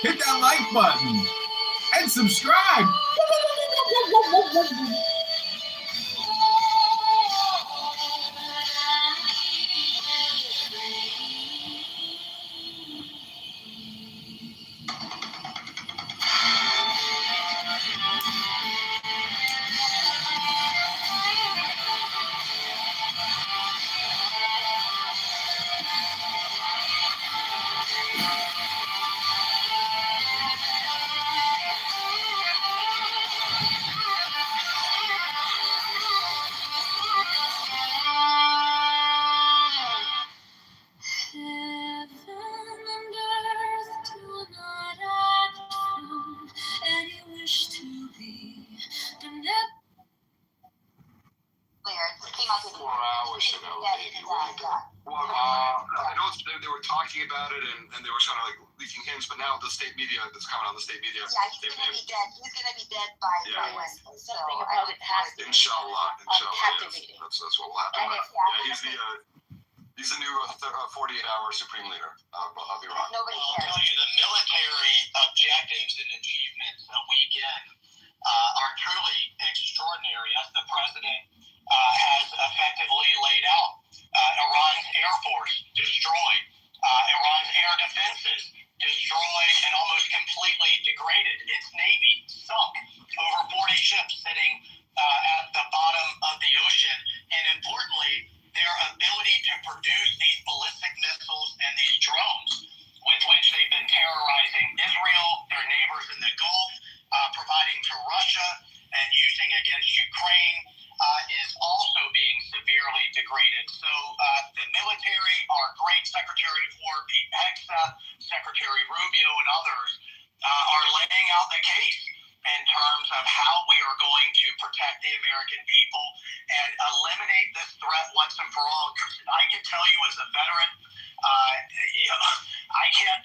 Hit that like button and subscribe. They were talking about it and they were kind of like leaking hints, but now the state media that's coming on the state media. Yeah, he's gonna be dead. He's gonna be dead by Wednesday. So something about it has to be inshallah. captivating. Yes. That's what will happen. He's the new 48-hour supreme leader of Iran. Nobody I'll cares. tell you, the military objectives and achievements a weekend are truly extraordinary, as the president has effectively laid out. Iran's Air Force destroyed. Iran's air defenses destroyed and almost completely degraded. Its Navy sunk. Over 40 ships sitting at the bottom of the ocean. And importantly, their ability to produce these ballistic missiles and these drones with which they've been terrorizing Israel, their neighbors in the Gulf, providing to Russia and using against Ukraine is also being severely degraded. So the military, our great Secretary of War Pete Hegseth, Secretary Rubio, and others are laying out the case in terms of how we are going to protect the American people and eliminate this threat once and for all. I can tell you as a veteran, I can't.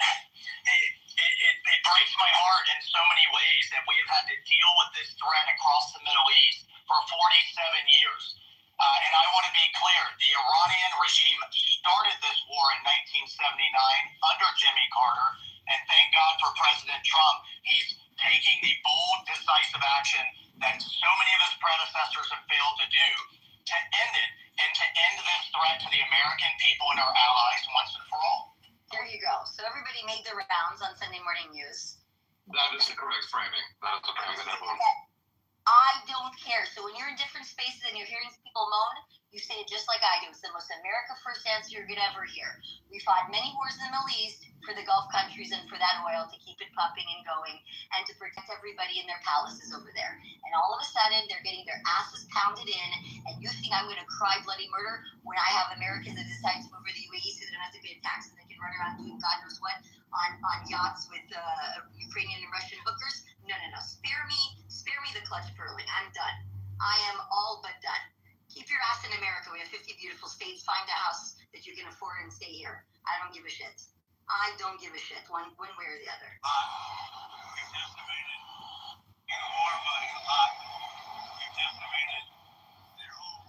It breaks my heart in so many ways that we have had to deal with this threat across the Middle East for 47 years. And I want to be clear, the Iranian regime started this war in 1979 under Jimmy Carter, and thank God for President Trump. He's taking the bold, decisive action that so many of his predecessors have failed to do to end it and to end this threat to the American people and our allies once and for all. There you go. So everybody made the rounds on Sunday Morning News. That is the correct framing. That is the framing that I believe. I don't care. So when you're in different spaces and you're hearing people moan, you say it just like I do. It's the most America First answer you're going to ever hear. We fought many wars in the Middle East for the Gulf countries and for that oil to keep it pumping and going and to protect everybody in their palaces over there. And all of a sudden, they're getting their asses pounded in, and you think I'm going to cry bloody murder when I have Americans that decide to move over to the UAE so they don't have to pay a tax and they can run around doing God knows what on yachts with Ukrainian and Russian hookers? No. Spare me the clutch pearling. I'm done. I am all but done. Keep your ass in America. We have 50 beautiful states. Find a house that you can afford and stay here. I don't give a shit. I don't give a shit one way or the other. We've decimated horrifying a lot. We've decimated their whole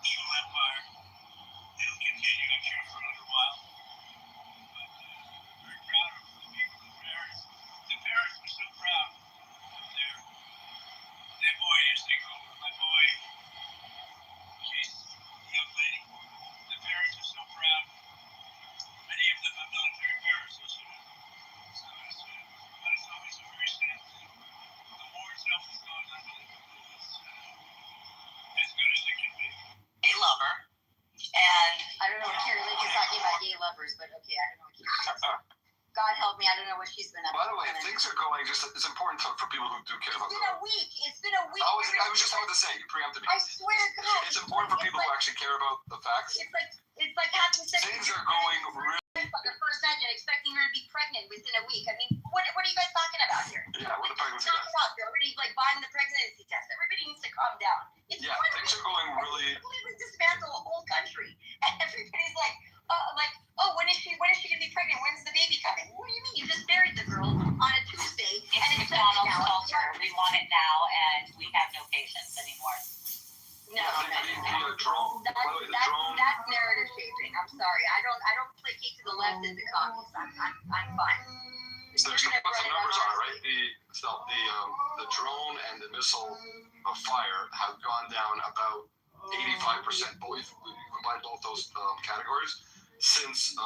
evil empire. It'll continue, I'm sure, for a little while. But we're very proud of the people of Paris. The parents were so proud of their boy yesterday. My boy, she's a young lady. The parents are so proud. Many of them have military parents, so but it's always a very sad thing. The war itself is going unbelievable. It's as good as it can be. A lover. And I don't know what Carrie Lake is talking about gay lovers, but okay, I don't know what Carrie God help me, I don't know what she's been up to. By the way, things are going it's important for people who do care about It's been a week. I was just about to say, you preempted me. I swear to God. It's important for people who actually care about the facts. It's like having sex. Things are going really. The first night and expecting her to be pregnant within a week. I mean, what are you guys talking about here? Yeah, with the pregnancy Knock test. it off. You're already buying the pregnancy test. Everybody needs to calm down. Things are going really. Completely dismantle a whole country, and everybody's like, when is she gonna be pregnant? When's the baby coming? What do you mean? You just buried the girl on a Tuesday, and it's McDonald's now. culture. We want it now, and we have no patience anymore. No. The drone. By the way, the drone. That sorry. I don't placate to the left as the communists. I'm fine. So there's some numbers on it, right? The drone and the missile of fire have gone down about 85%. Both combine both those categories since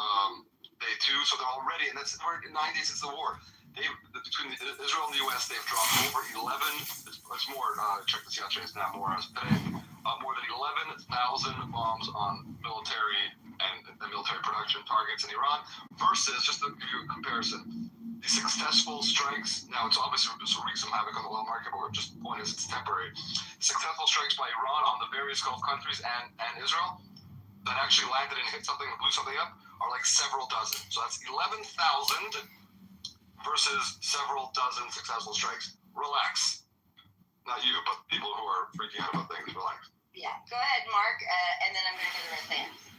day 2. So they're already, and we're 9 days since the war. Between Israel and the U.S., they've dropped over 11. It's more. Check this out. It's now more today. More than 11,000 bombs on military and military production targets in Iran. Versus, just to give you a comparison, the successful strikes. Now, it's obviously this will wreak some havoc on the oil market, but the point is it's temporary. Successful strikes by Iran on the various Gulf countries and Israel that actually landed and hit something and blew something up are like several dozen. So that's 11,000 versus several dozen successful strikes. Relax. Not you, but people who are freaking out about things, relax. Yeah, go ahead, Mark, and then I'm going to go to the rest of the hands.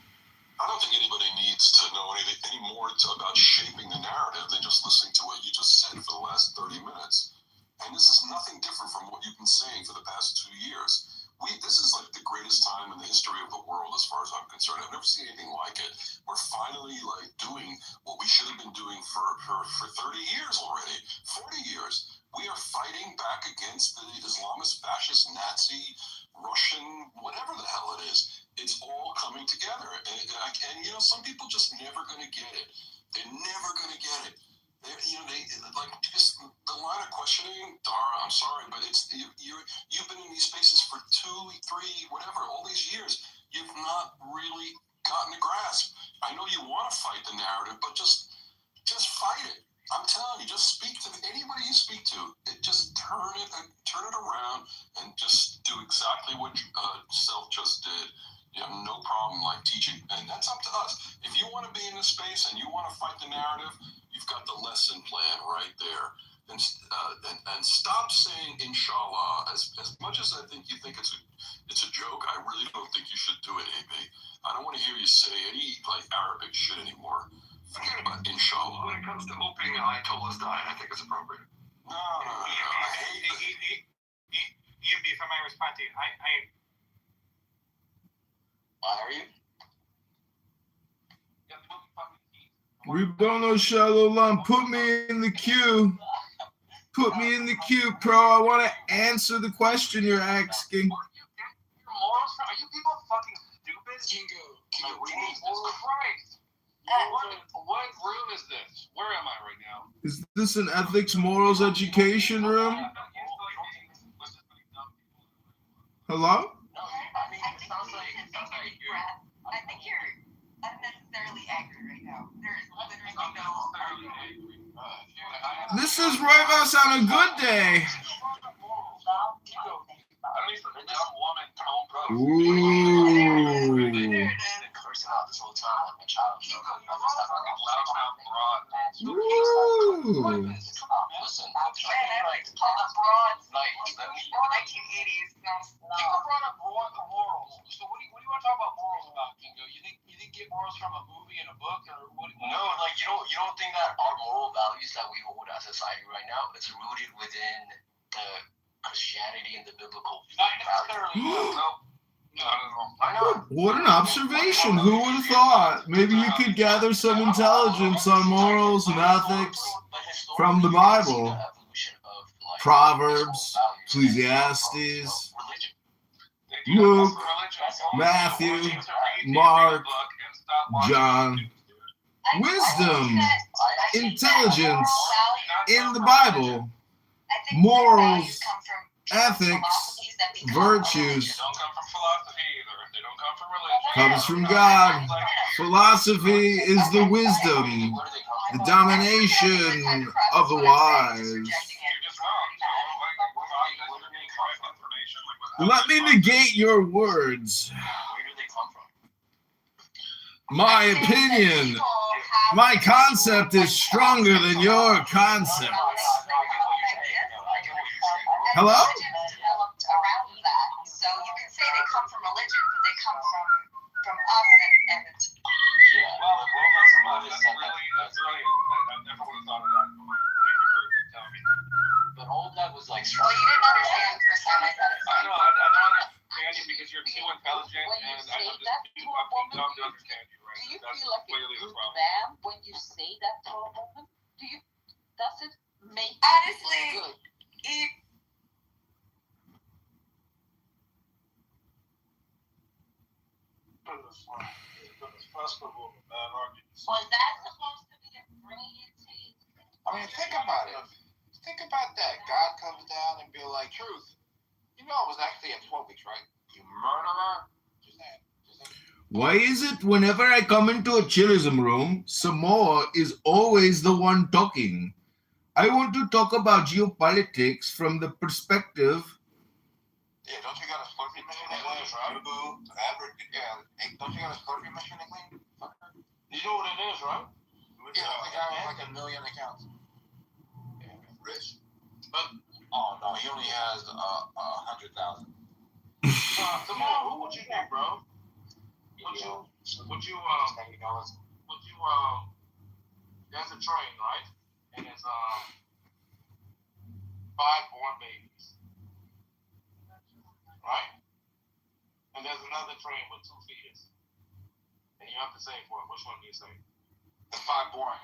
I don't think anybody needs to know anything any more about shaping the narrative than just listening to what you just said for the last 30 minutes. And this is nothing different from what you've been saying for the past 2 years. This is like the greatest time in the history of the world as far as I'm concerned. I've never seen anything like it. We're finally like doing what we should have been doing for 30 years already, 40 years. We are fighting back against the Islamist, fascist, Nazi, Russian, whatever the hell it is. It's all coming together. And you know, some people just never going to get it. They're never going to get it. Just the line of questioning, Dara, I'm sorry, but you've been in these spaces for 2, 3, whatever, all these years. You've not really gotten a grasp. I know you want to fight the narrative, but just fight it. I'm telling you, just speak to anybody you speak to. Just turn it around and just do exactly what Self just did. You have no problem like teaching, and that's up to us. If you want to be in this space and you want to fight the narrative, you've got the lesson plan right there. And stop saying inshallah. As much as I think you think it's a joke, I really don't think you should do it, AB. I don't want to hear you say any like Arabic shit anymore. Forget about inshallah. When it comes to hoping Ayatollah's dying, I think it's appropriate. No. I hate it. EMB, if I might respond to you, Why are you? We don't know Shalom. Put me in the queue. Put me in the queue, pro. I want to answer the question you're asking. Your morals? Are you people fucking stupid? Kingo, Jesus Christ. What room is this? Where am I right now? Is this an ethics, morals, education room? Hello? I think you're unnecessarily angry right now. There's literally no. This is Roivas on a good day. Ooh. Ooh. So what do you want to talk about morals about, Kingo? You think get morals from a movie and a book, or what? No, like you don't think that our moral values that we hold as society right now is rooted within the Christianity and the biblical Not necessarily. No. What an observation. Who would have thought? Maybe you could gather some intelligence on morals and ethics from the Bible. Proverbs, Ecclesiastes, Luke, Matthew, Mark, John. Wisdom, intelligence in the Bible, morals, ethics, virtues. Don't come from philosophy either. They don't come from religion. Comes from God. Philosophy is the wisdom, the domination of the wise. Let me negate your words. My opinion, my concept is stronger than your concept. Hello? Around that, so you can say they come from religion, but they come from us and That's brilliant. I never would have thought of that. Thank you for telling me. But all of that was like. well, you didn't understand the first time I said it. I know, I don't understand you because you're too intelligent, and I'm just too come to understand you, right? Do you That's feel like clearly it the is problem. bad when you say that to a woman? Does it make Honestly, you feel good? if It's festival of bad arguments. Was that supposed to be a brilliant take? I mean, think about it. Think about that. God comes down and be like, truth. You know it was actually at 12 weeks, right? You murderer. Just saying. Why is it whenever I come into a chillism room, Samoa is always the one talking? I want to talk about geopolitics from the perspective. Yeah, don't you got a Slurpee machine to clean? Yeah, hey, don't you got a Slurpee machine to clean? You know what it is, right? Yeah, the guy with like 1 million accounts. Yeah, rich. But oh no, he only has 100,000. Samoa, what would you do, bro? Would you there's a train, right? And it's 5 born babies. Right? And there's another train with 2 fetus. And you have to save one. Which one do you save? The 5 born.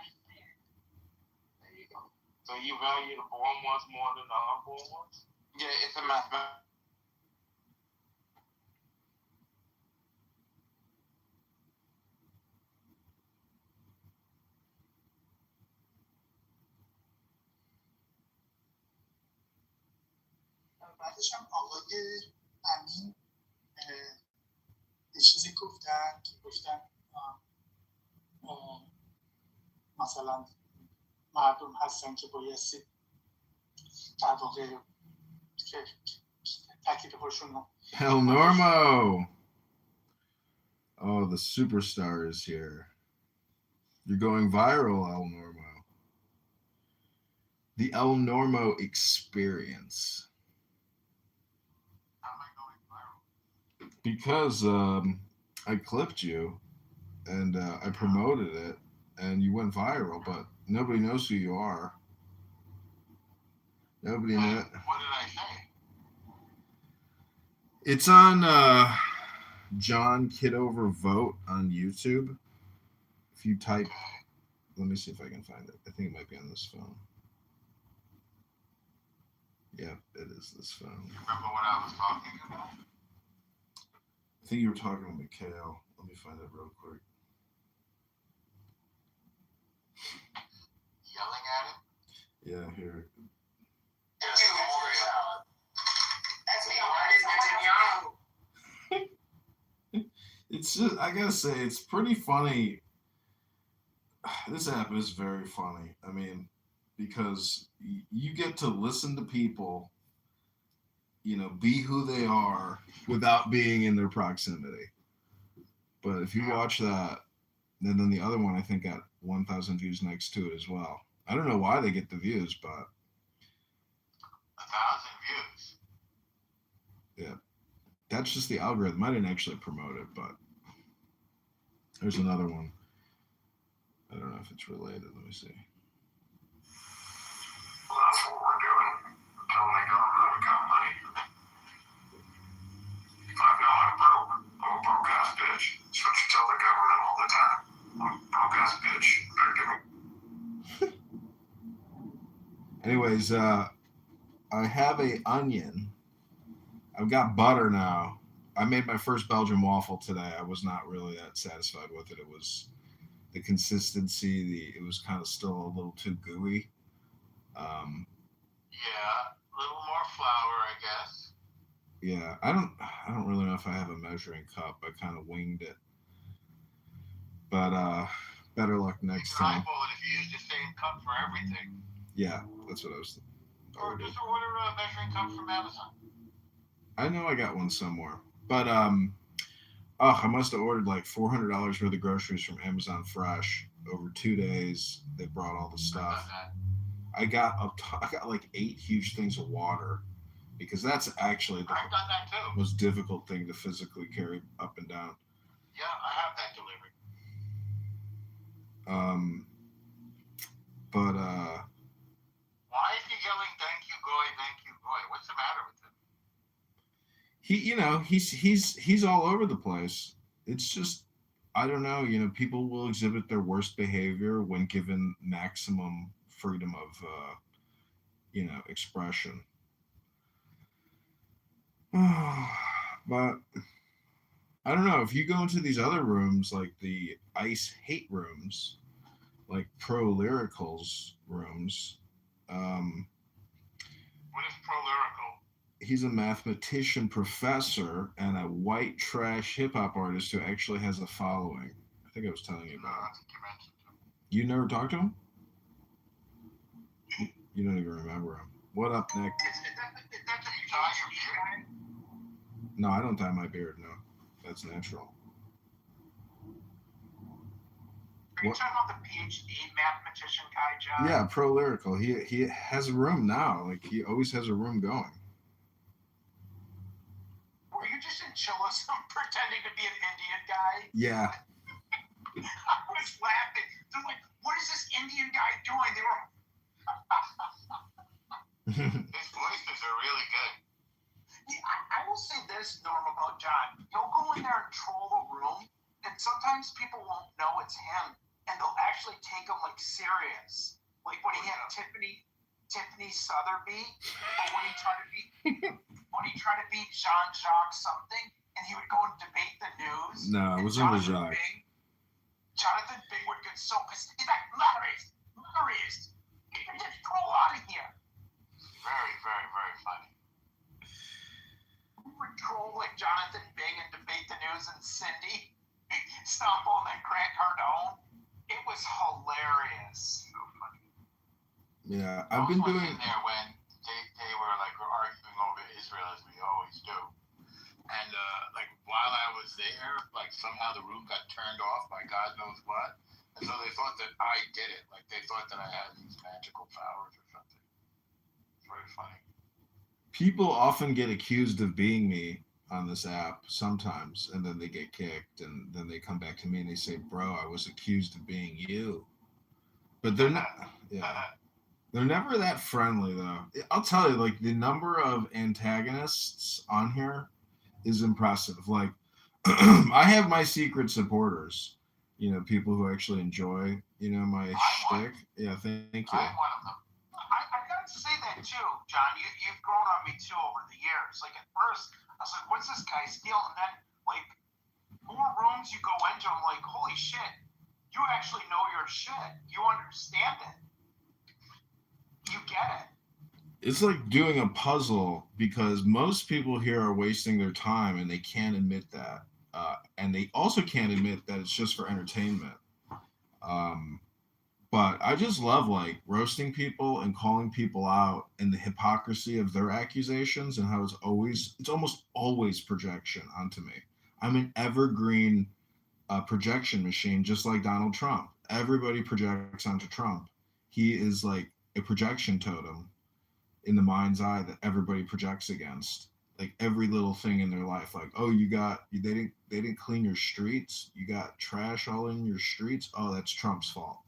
There you go. So you value the born ones more than the unborn ones? Yeah, it's a mathematical. بعدش هم آقای امین یه چیزی گفتن که گفتن مثلا مردم هستن که بایستی در واقع تکلیفشون رو El Normo. Oh, the superstar is here. You're going viral, El Normo. The El Normo experience. How am I going viral? Because I clipped you and I promoted it and you went viral, but nobody knows who you are. Nobody knows. What did I say? It's on John Kitover Vote on YouTube. If you type, let me see if I can find it. I think it might be on this phone. Yep, it is this phone. You remember what I was talking about? I think you were talking to Mikhail. Let me find it real quick. Yelling at him? Yeah, here. that's me, hard as Netanyahu. It's just, I gotta say, it's pretty funny. This app is very funny. I mean, because you get to listen to people, you know, be who they are without being in their proximity. But if you watch that, and then the other one, I think, got 1,000 views next to it as well. I don't know why they get the views, but 1,000 views. yeah, that's just the algorithm. I didn't actually promote it, but there's another one. I don't know if it's related. Let me see. Well, that's what we're doing. We're telling the government we got money. I'm not a broke ass bitch. That's what you tell the government all the time. I'm a broke ass bitch. Better give me. Anyways, I have a onion. I've got butter now. I made my first Belgian waffle today. I was not really that satisfied with it. It was the consistency. It was kind of still a little too gooey. Yeah, a little more flour, I guess. Yeah, I don't really know if I have a measuring cup. I kind of winged it. But better luck next You time. can eyeball it if you use the same cup for everything. Yeah, that's what I was thinking. Or just order a measuring cup from Amazon. I know I got one somewhere. But I must have ordered like $400 worth of groceries from Amazon Fresh over 2 days. They brought all the stuff. I got like 8 huge things of water because that's actually the I've done that too. most difficult thing to physically carry up and down. Yeah, I have that delivered. But Why is he yelling thank you, Goy? What's the matter with him? he, you know, he's all over the place. It's just I don't know. People will exhibit their worst behavior when given maximum freedom of, expression. But I don't know. If you go into these other rooms, like the ice hate rooms, like pro lyricals rooms, um, What is pro-lyrical? he's a mathematician professor and a white trash hip hop artist who actually has a following. I think I was telling you No, about I it. think you mentioned him. You never talked to him? You don't even remember him. What up, Nick? Is that the guy from here? No, I don't dye my beard. No, that's natural. Are you What? talking about the PhD mathematician guy, John? Yeah, pro lyrical. He has a room now. Like he always has a room going. Were you just in Chillism pretending to be an Indian guy? Yeah. I was laughing. They're like, what is this Indian guy doing? They were. His voices are really good. Yeah, I will say this, Norm, about John. He'll go in there and troll the room, and sometimes people won't know it's him, and they'll actually take him like serious. Like when he had Tiffany Sotheby, or when he tried to beat Jean-Jacques something, and he would go and debate the news. No, it and wasn't with Jacques. Jonathan Bing would get so pissed. He's like, Maurice, get this troll out of here. Very, very, very funny. We would troll like Jonathan Bing and debate the news and Cindy stomp on that Grant Cardone. It was hilarious. So funny. Yeah, I've been doing. In there when they were like arguing over Israel as we always do. And like while I was there, like somehow the room got turned off by God knows what. And so they thought that I did it. Like they thought that I had these magical powers or something. It's very funny. People often get accused of being me on this app sometimes, and then they get kicked, and then they come back to me and they say, "Bro, I was accused of being you." But they're not. Yeah. They're never that friendly, though. I'll tell you, like, the number of antagonists on here is impressive. Like, I have my secret supporters, people who actually enjoy, my shtick. Yeah, thank you. I'm one of them. I gotta say that too, John. You've grown on me too over the years. Like at first, I was like, "What's this guy's deal?" And then, like, more rooms you go into, I'm like, "Holy shit! You actually know your shit. You understand it. You get it." It's like doing a puzzle because most people here are wasting their time and they can't admit that. And they also can't admit that it's just for entertainment. But I just love like roasting people and calling people out and the hypocrisy of their accusations and how it's almost always projection onto me. I'm an evergreen projection machine, just like Donald Trump. Everybody projects onto Trump. He is like a projection totem in the mind's eye that everybody projects against. Like every little thing in their life, like, oh, they didn't clean your streets, you got trash all in your streets. Oh, that's Trump's fault.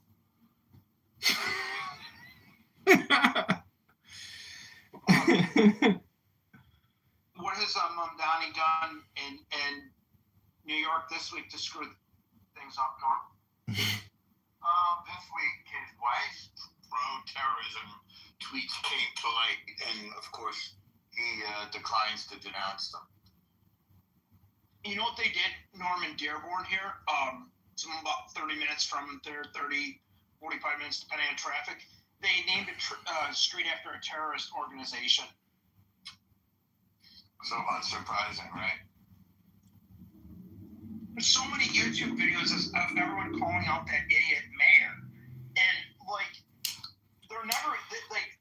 What has Mamdani done in New York this week to screw things up, Norm? This week, his wife's pro-terrorism tweets came to light, and of course, he declines to denounce them. You know what they did, Norm, in Dearborn here? It's about 30 minutes from there, 30, 45 minutes, depending on traffic. They named a street after a terrorist organization. So unsurprising, right? There's so many YouTube videos of everyone calling out that idiot mayor, and like they're never like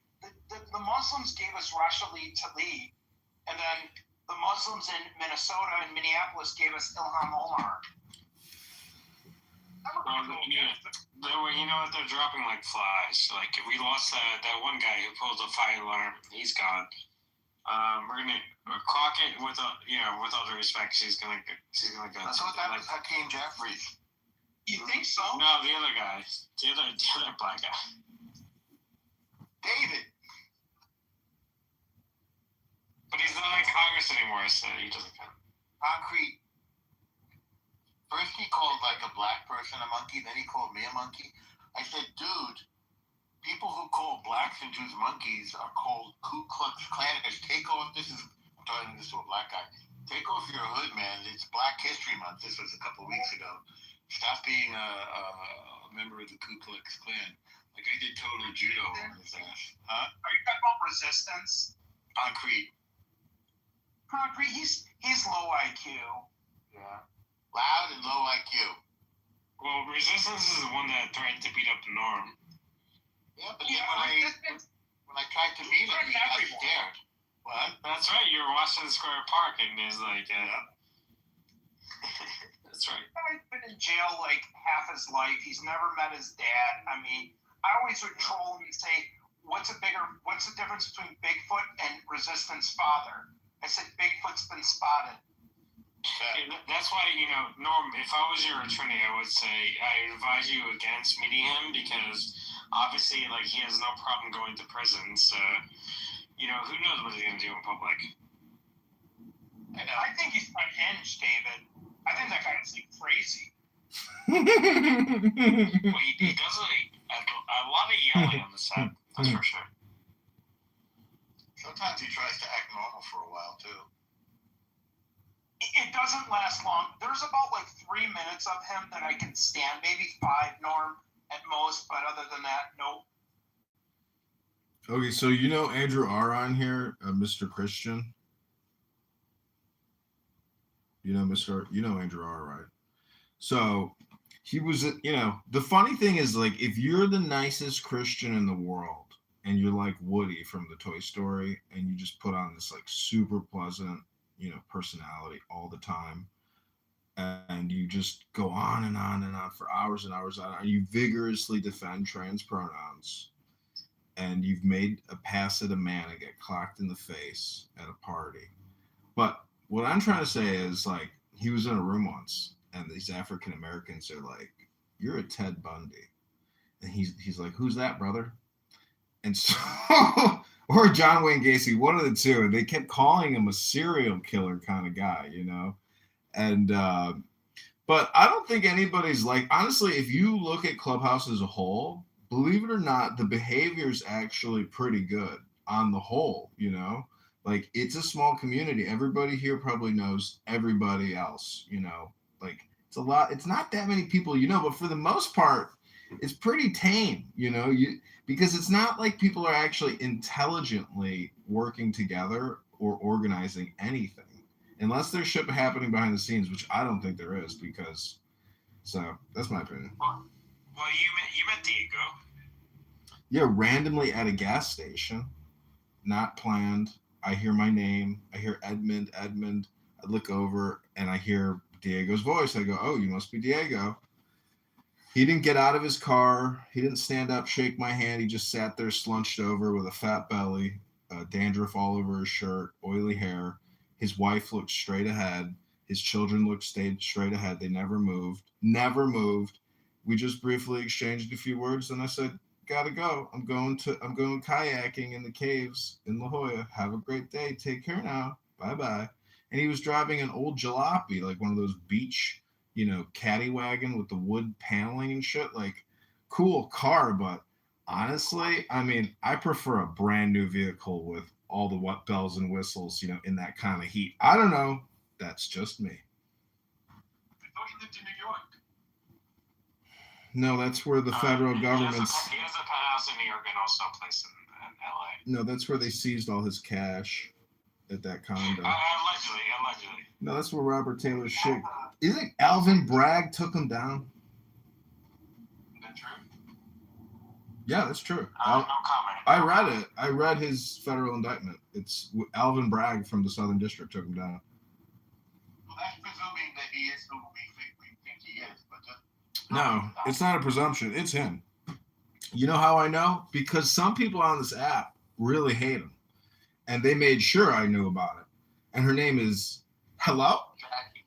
the Muslims gave us Rashid Tlaib, and then the Muslims in Minnesota and Minneapolis gave us Ilham Omar. They're dropping like flies. Like if we lost that one guy who pulled the fire alarm, he's gone. We're gonna Crockett with all due respect, she's gonna go. I thought that was Hakeem Jeffries. You think so? No, the other guy, the other black guy, David. But he's not in Congress anymore, so he doesn't count. Concrete. First he called like a black person a monkey, then he called me a monkey. I said, dude, people who call blacks and Jews monkeys are called Ku Klux Klanners. Take off, I'm talking this to a black guy. Take off your hood, man. It's Black History Month. This was a couple of weeks ago. Stop being a member of the Ku Klux Klan. Like I did total judo on his ass. Huh? Are you talking about Resistance? Concrete. He's low IQ. Yeah. Loud and low IQ. Well, Resistance is the one that threatened to beat up the Norm. Yeah, but then when I tried to meet him, he got scared. What? That's right. You're Washington Square Park, and there's like, that's right. He's been in jail like half his life. He's never met his dad. I mean, I always would troll him and say, what's the difference between Bigfoot and Resistance father? I said, Bigfoot's been spotted. That's why, Norm, if I was your attorney, I would say I advise you against meeting him because obviously, like, he has no problem going to prison. So, who knows what he's going to do in public. I think he's unhinged, David. I think that guy's like crazy. Well, he does a lot of yelling on the set, that's for sure. Sometimes he tries to act normal for a while, too. It doesn't last long. There's about like 3 minutes of him that I can stand, maybe 5, Norm, at most, but other than that, nope. Okay, so Andrew Aron here, Mr. Christian. Andrew Aron, right? So he was, the funny thing is, like, if you're the nicest Christian in the world and you're like Woody from the Toy Story and you just put on this like super pleasant, personality all the time, and you just go on and on and on for hours and hours on, and you vigorously defend trans pronouns, and you've made a pass at a man and get clocked in the face at a party. But what I'm trying to say is, like, he was in a room once, and these African Americans are like, "You're a Ted Bundy," and he's like, "Who's that, brother?" And so, or John Wayne Gacy, one of the two. And they kept calling him a serial killer kind of guy, And but I don't think anybody's like, honestly, if you look at Clubhouse as a whole, believe it or not, the behavior is actually pretty good on the whole. Like, it's a small community. Everybody here probably knows everybody else. Like, it's a lot. It's not that many people, but for the most part, it's pretty tame. Because it's not like people are actually intelligently working together or organizing anything, unless there's shit happening behind the scenes, which I don't think there is. So that's my opinion. Well, you met Diego. Yeah, randomly at a gas station, not planned. I hear my name. I hear Edmund. I look over and I hear Diego's voice. I go, "Oh, you must be Diego." He didn't get out of his car. He didn't stand up, shake my hand. He just sat there slunched over with a fat belly, dandruff all over his shirt, oily hair. His wife looked straight ahead. His children stayed straight ahead. They never moved. We just briefly exchanged a few words, and I said, "Gotta go. I'm going kayaking in the caves in La Jolla. Have a great day. Take care now. Bye-bye." And he was driving an old jalopy, like one of those beach, caddy wagon with the wood paneling and shit. Like, cool car, but honestly, I mean, I prefer a brand new vehicle with all the bells and whistles, in that kind of heat. I don't know. That's just me. I thought you lived in New York. No, that's where the federal government's... He has a penthouse in New York and also a place in LA. No, that's where they seized all his cash at that condo. Allegedly. No, that's where Robert Taylor's shit... Isn't Alvin Bragg took him down? Is that true? Yeah, that's true. No comment. I read it. I read his federal indictment. It's Alvin Bragg from the Southern District took him down. Well, that's presuming that he is who we think he is. But no, it's not a presumption. It's him. You know how I know? Because some people on this app really hate him. And they made sure I knew about it. And her name is... Hello? Jackie.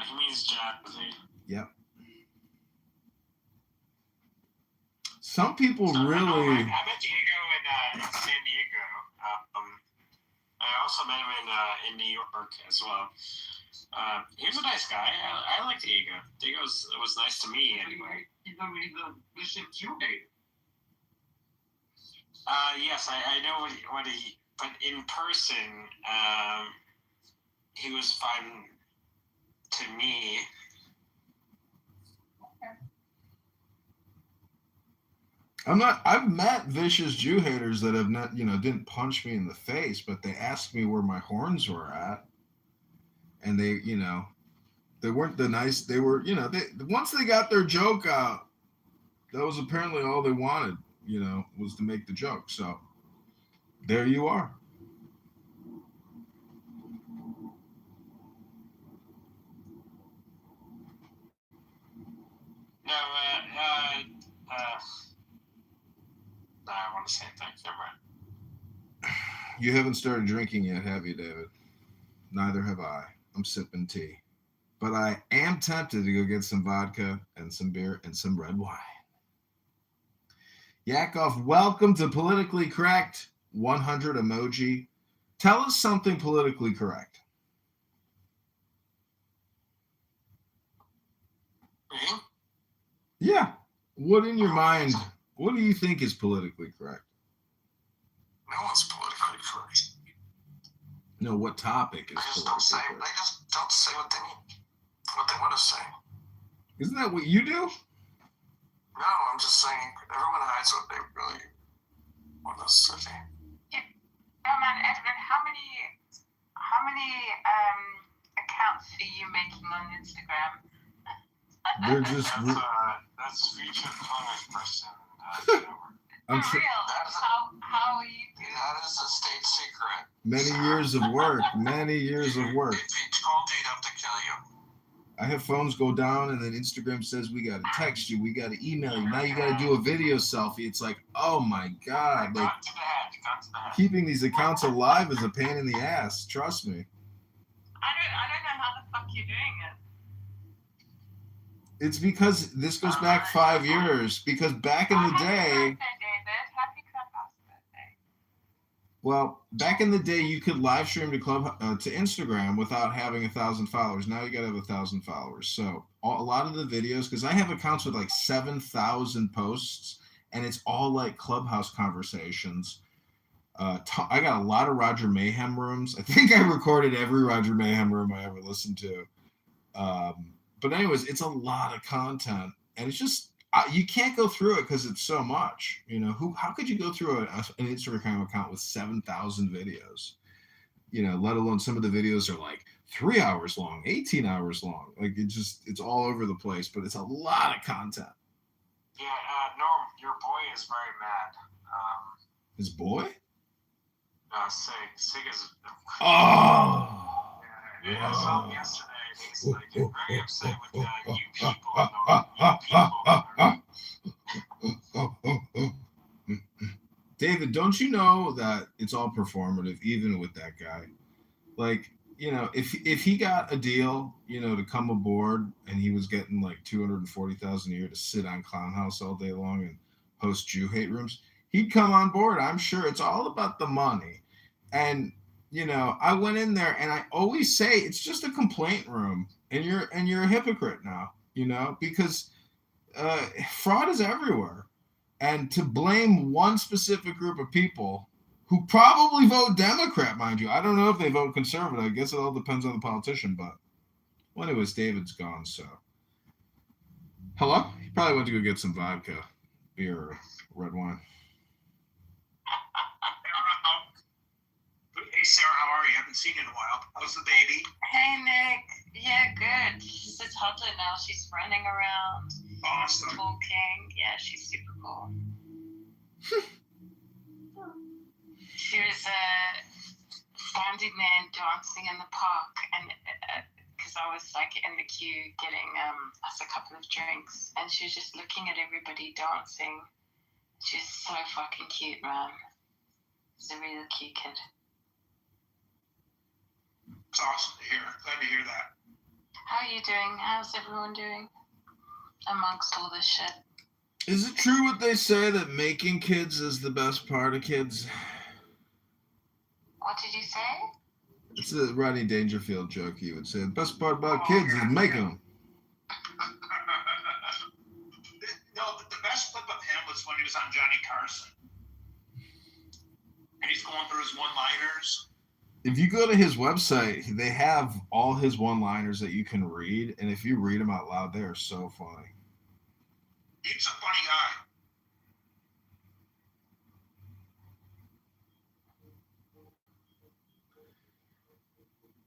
He means Jazzy. Yep. Some people really... I met Diego in San Diego. I also met him in New York as well. He was a nice guy. I like Diego. Diego was nice to me anyway. He's a Bishop Jew-hater. Yes, I know what he. But in person, he was fine to me. I've met vicious Jew haters that have not, didn't punch me in the face, but they asked me where my horns were at. And they, they weren't the nice, they were, once they got their joke out, that was apparently all they wanted, was to make the joke. So there you are. No, I want to say thank you, man. You haven't started drinking yet, have you, David? Neither have I. I'm sipping tea. But I am tempted to go get some vodka and some beer and some red wine. Yakov, welcome to Politically Correct. 100 emoji. Tell us something politically correct. Me? Yeah. What in your mind, what do you think is politically correct? No one's politically correct. No, what topic is They just politically correct? They just don't say what they need, what they want to say. Isn't that what you do? No, I'm just saying everyone hides what they really want to say. Man, Edwin, how many accounts are you making on Instagram? They're just. That's future Congressperson. I'm For real? How are you doing? That is a state secret. Many years of work. Many years of work. If he told you, he'd have to kill you. I have phones go down, and then Instagram says we got to text you, we got to email you. Now you got to do a video selfie. It's like, oh my god! Like keeping these accounts alive is a pain in the ass. Trust me. I don't know how the fuck you're doing it. It's because this goes back 5 years. Because back in the day. Happy birthday, David. Happy Clubhouse birthday. Well, back in the day, you could live stream to Instagram without having 1,000 followers. Now you got to have 1,000 followers. So a lot of the videos, because I have accounts with like 7,000 posts, and it's all like Clubhouse conversations. I got a lot of Roger Mayhem rooms. I think I recorded every Roger Mayhem room I ever listened to. But anyways, it's a lot of content, and it's just you can't go through it because it's so much. How could you go through an Instagram account with 7,000 videos? Let alone some of the videos are like 3 hours long, 18 hours long. Like it's all over the place, but it's a lot of content. Yeah, Norm, your boy is very mad. His boy? Sig is. Oh. Yeah, I saw him yesterday. He's like very upset with you people. David, don't you know that it's all performative, even with that guy? Like, if he got a deal, to come aboard, and he was getting like $240,000 a year to sit on Clown House all day long and host Jew hate rooms, he'd come on board. I'm sure it's all about the money. And I went in there, and I always say it's just a complaint room, and you're a hypocrite now, because fraud is everywhere, and to blame one specific group of people who probably vote Democrat, mind you. I don't know if they vote conservative. I guess it all depends on the politician, but well, anyways, David's gone, so hello. He probably went to go get some vodka, beer, or red wine. Hey, Sarah, how are you? I haven't seen you in a while. How's the baby? Hey, Nick. Yeah, good. She's a toddler now. She's running around. Awesome. Talking. Yeah, she's super cool. She was standing there and dancing in the park, and because I was like in the queue getting us a couple of drinks, and she was just looking at everybody dancing. She's so fucking cute, man. She's a really cute kid. It's awesome to hear. Glad to hear that. How are you doing? How's everyone doing amongst all this shit? Is it true what they say that making kids is the best part of kids? What did you say? It's a Rodney Dangerfield joke. He would say the best part about kids is making them. No, the best clip of him was when he was on Johnny Carson, and he's going through his one-liners. If you go to his website, they have all his one-liners that you can read, and if you read them out loud, they are so funny. He's a funny guy.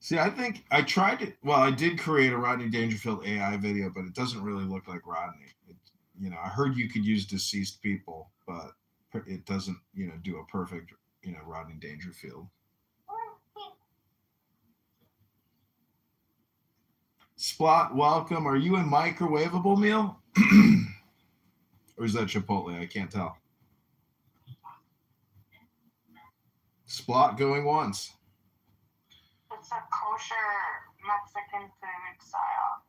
See, I think I tried to. Well, I did create a Rodney Dangerfield AI video, but it doesn't really look like Rodney. I heard you could use deceased people, but it doesn't, do a perfect, Rodney Dangerfield. Splot, welcome. Are you a microwavable meal? Or is that Chipotle? I can't tell. Splot going once. It's a kosher Mexican food style.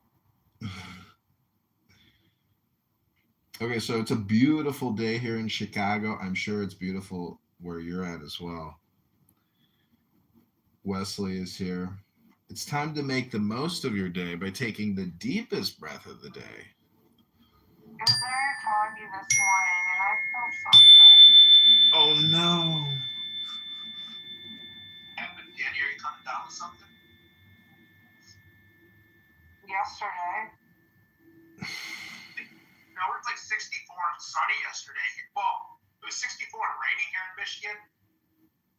Okay, so it's a beautiful day here in Chicago. I'm sure it's beautiful where you're at as well. Wesley is here. It's time to make the most of your day by taking the deepest breath of the day. It was very foggy this morning, and I felt something. Oh no. Danny, are you coming down with something? Yesterday. No, it was like 64 and sunny yesterday. Well, it was 64 and raining here in Michigan.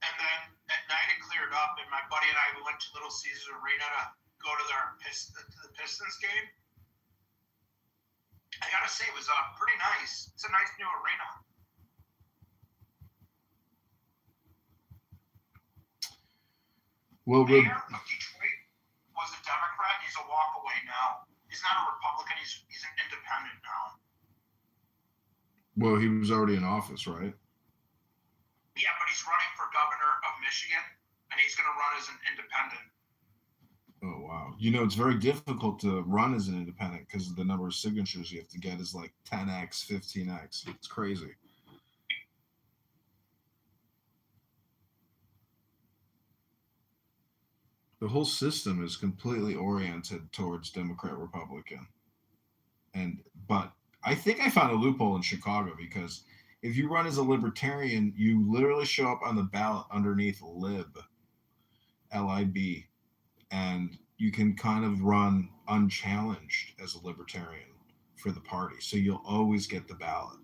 And then at night it cleared up, and my buddy and I went to Little Caesars Arena to go to the Pistons game. I gotta say, it was pretty nice. It's a nice new arena. Well, Mayor of Detroit was a Democrat. He's a walk away now. He's not a Republican. He's an independent now. Well, he was already in office, right? Yeah, but he's running for governor of Michigan, and he's going to run as an independent. Oh, wow. It's very difficult to run as an independent because of the number of signatures you have to get is like 10x, 15x. It's crazy. The whole system is completely oriented towards Democrat Republican. But I think I found a loophole in Chicago because if you run as a libertarian, you literally show up on the ballot underneath lib, L-I-B, and you can kind of run unchallenged as a libertarian for the party. So you'll always get the ballot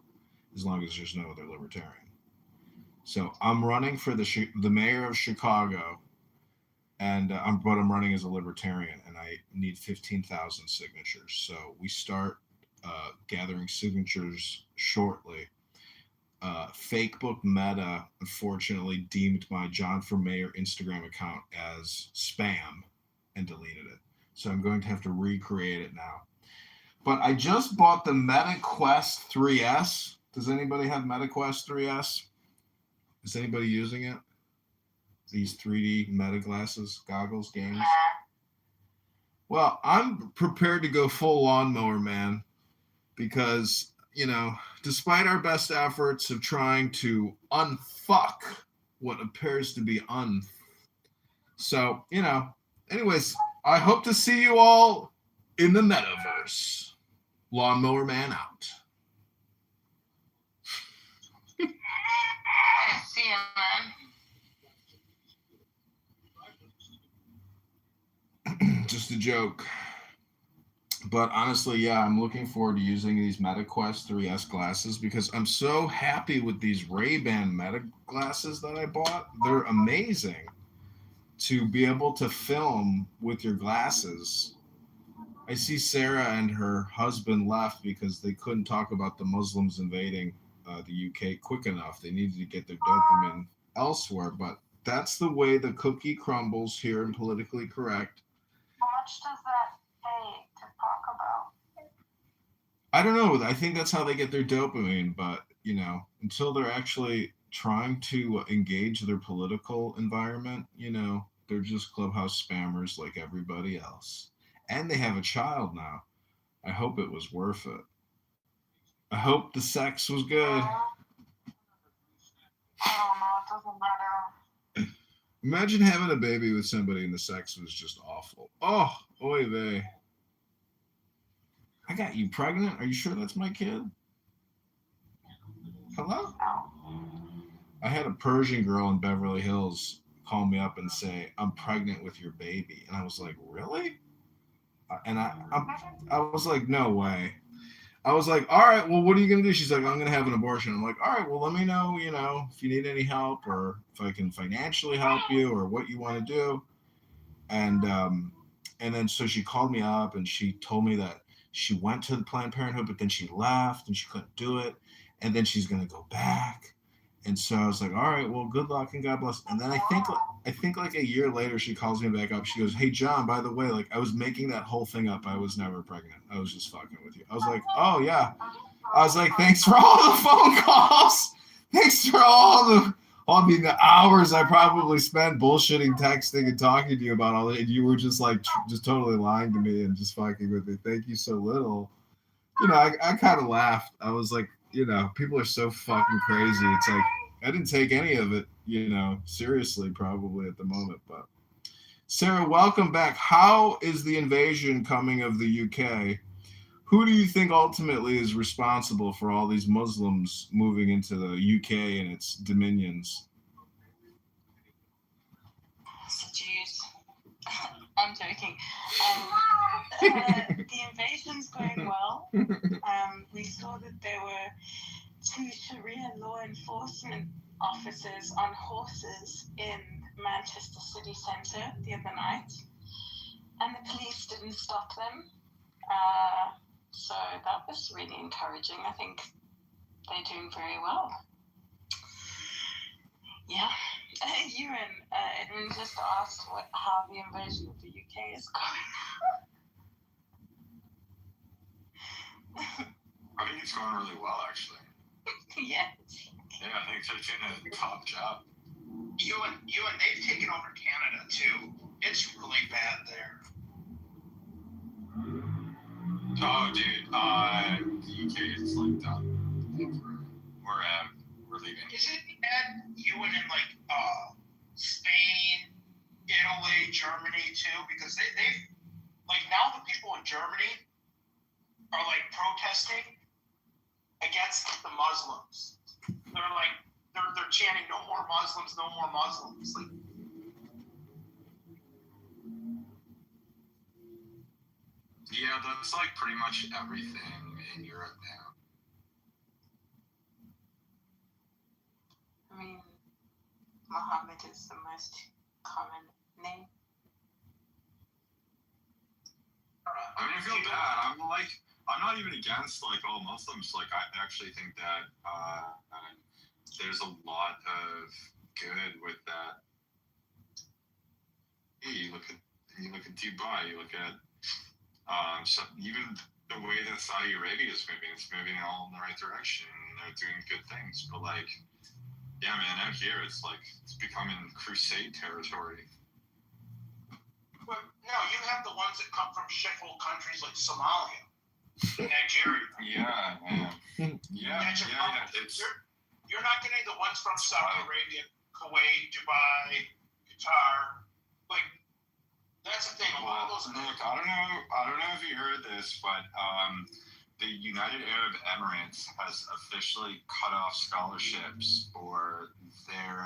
as long as there's no other libertarian. So I'm running for the mayor of Chicago, and I'm running as a libertarian, and I need 15,000 signatures. So we start gathering signatures shortly. Fakebook Meta unfortunately deemed my John for Mayor Instagram account as spam and deleted it. So I'm going to have to recreate it now. But I just bought the Meta Quest 3S. Does anybody have Meta Quest 3S? Is anybody using it? These 3D Meta glasses, goggles, games? Well, I'm prepared to go full lawnmower man because, despite our best efforts of trying to unfuck what appears to be So, anyways, I hope to see you all in the metaverse. Lawnmower man out. See you, man. Just a joke. But honestly, yeah, I'm looking forward to using these MetaQuest 3S glasses because I'm so happy with these Ray-Ban Meta glasses that I bought. They're amazing to be able to film with your glasses. I see Sarah and her husband left because they couldn't talk about the Muslims invading the UK quick enough. They needed to get their dopamine elsewhere, but that's the way the cookie crumbles here in Politically Correct. How much does that pay to talk about? I don't know. I think that's how they get their dopamine, but, until they're actually trying to engage their political environment, they're just Clubhouse spammers like everybody else. And they have a child now. I hope it was worth it. I hope the sex was good. I don't know. It doesn't matter. Imagine having a baby with somebody and the sex was just awful. Oh, oy vey. I got you pregnant? Are you sure that's my kid? Hello? I had a Persian girl in Beverly Hills call me up and say, I'm pregnant with your baby. And I was like, really? And I was like, no way. I was like, all right, well, what are you going to do? She's like, I'm going to have an abortion. I'm like, all right, well, let me know, if you need any help or if I can financially help you or what you want to do. And then so she called me up and she told me that she went to the Planned Parenthood, but then she left and she couldn't do it. And then she's going to go back. And so I was like, all right, well, good luck and God bless. And then I think like a year later, she calls me back up. She goes, hey, John, by the way, like I was making that whole thing up. I was never pregnant. I was just fucking with you. I was like, oh, yeah. I was like, thanks for all the phone calls. Thanks for the hours I probably spent bullshitting, texting, and talking to you about all that. And you were just like, just totally lying to me and just fucking with me. Thank you so little. I kind of laughed. I was like, people are so fucking crazy. It's like, I didn't take any of it, seriously, probably at the moment. But Sarah, welcome back. How is the invasion coming of the UK? Who do you think ultimately is responsible for all these Muslims moving into the UK and its dominions? It's the Jews. I'm joking. The invasion's going well. We saw that there were 2 Sharia law enforcement officers on horses in Manchester city centre the other night, and the police didn't stop them. So that was really encouraging. I think they're doing very well. Yeah. Edwin just asked how the invasion of the UK is going. I think it's going really well, actually. Yes. Yeah, I think they're doing a top job. They've taken over Canada too. It's really bad there. Oh, dude, the UK is like done. We're leaving. Is it bad Ewan in Spain, Italy, Germany too? Because they've now the people in Germany are protesting against the Muslims. They're chanting no more Muslims, no more Muslims. Yeah, that's pretty much everything in Europe now. I mean, Muhammad is the most common name. I mean, I feel bad. I'm not even against all Muslims. I actually think that there's a lot of good with that. You look at Dubai. You look at so even the way that Saudi Arabia is moving, it's moving all in the right direction. They're doing good things, but yeah, man, out here it's becoming crusade territory. But no, you have the ones that come from shithole countries like Somalia, Nigeria. Yeah, man. Yeah. It's you're not getting the ones from Saudi Arabia, Kuwait, Dubai, Qatar. That's the thing. A lot of those. Look, I don't know if you heard this, but the United Arab Emirates has officially cut off scholarships for their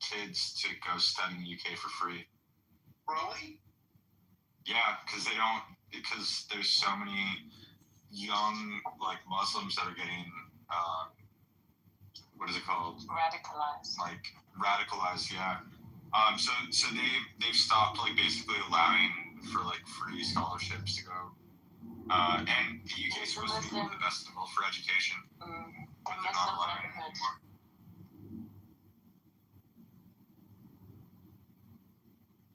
kids to go study in the UK for free. Really? Yeah, because there's so many young Muslims that are getting what is it called? Radicalized. Radicalized, yeah. So they've stopped basically allowing for free scholarships to go. And the UK is supposed to be one of the best in the world for education, but they're not allowing it anymore.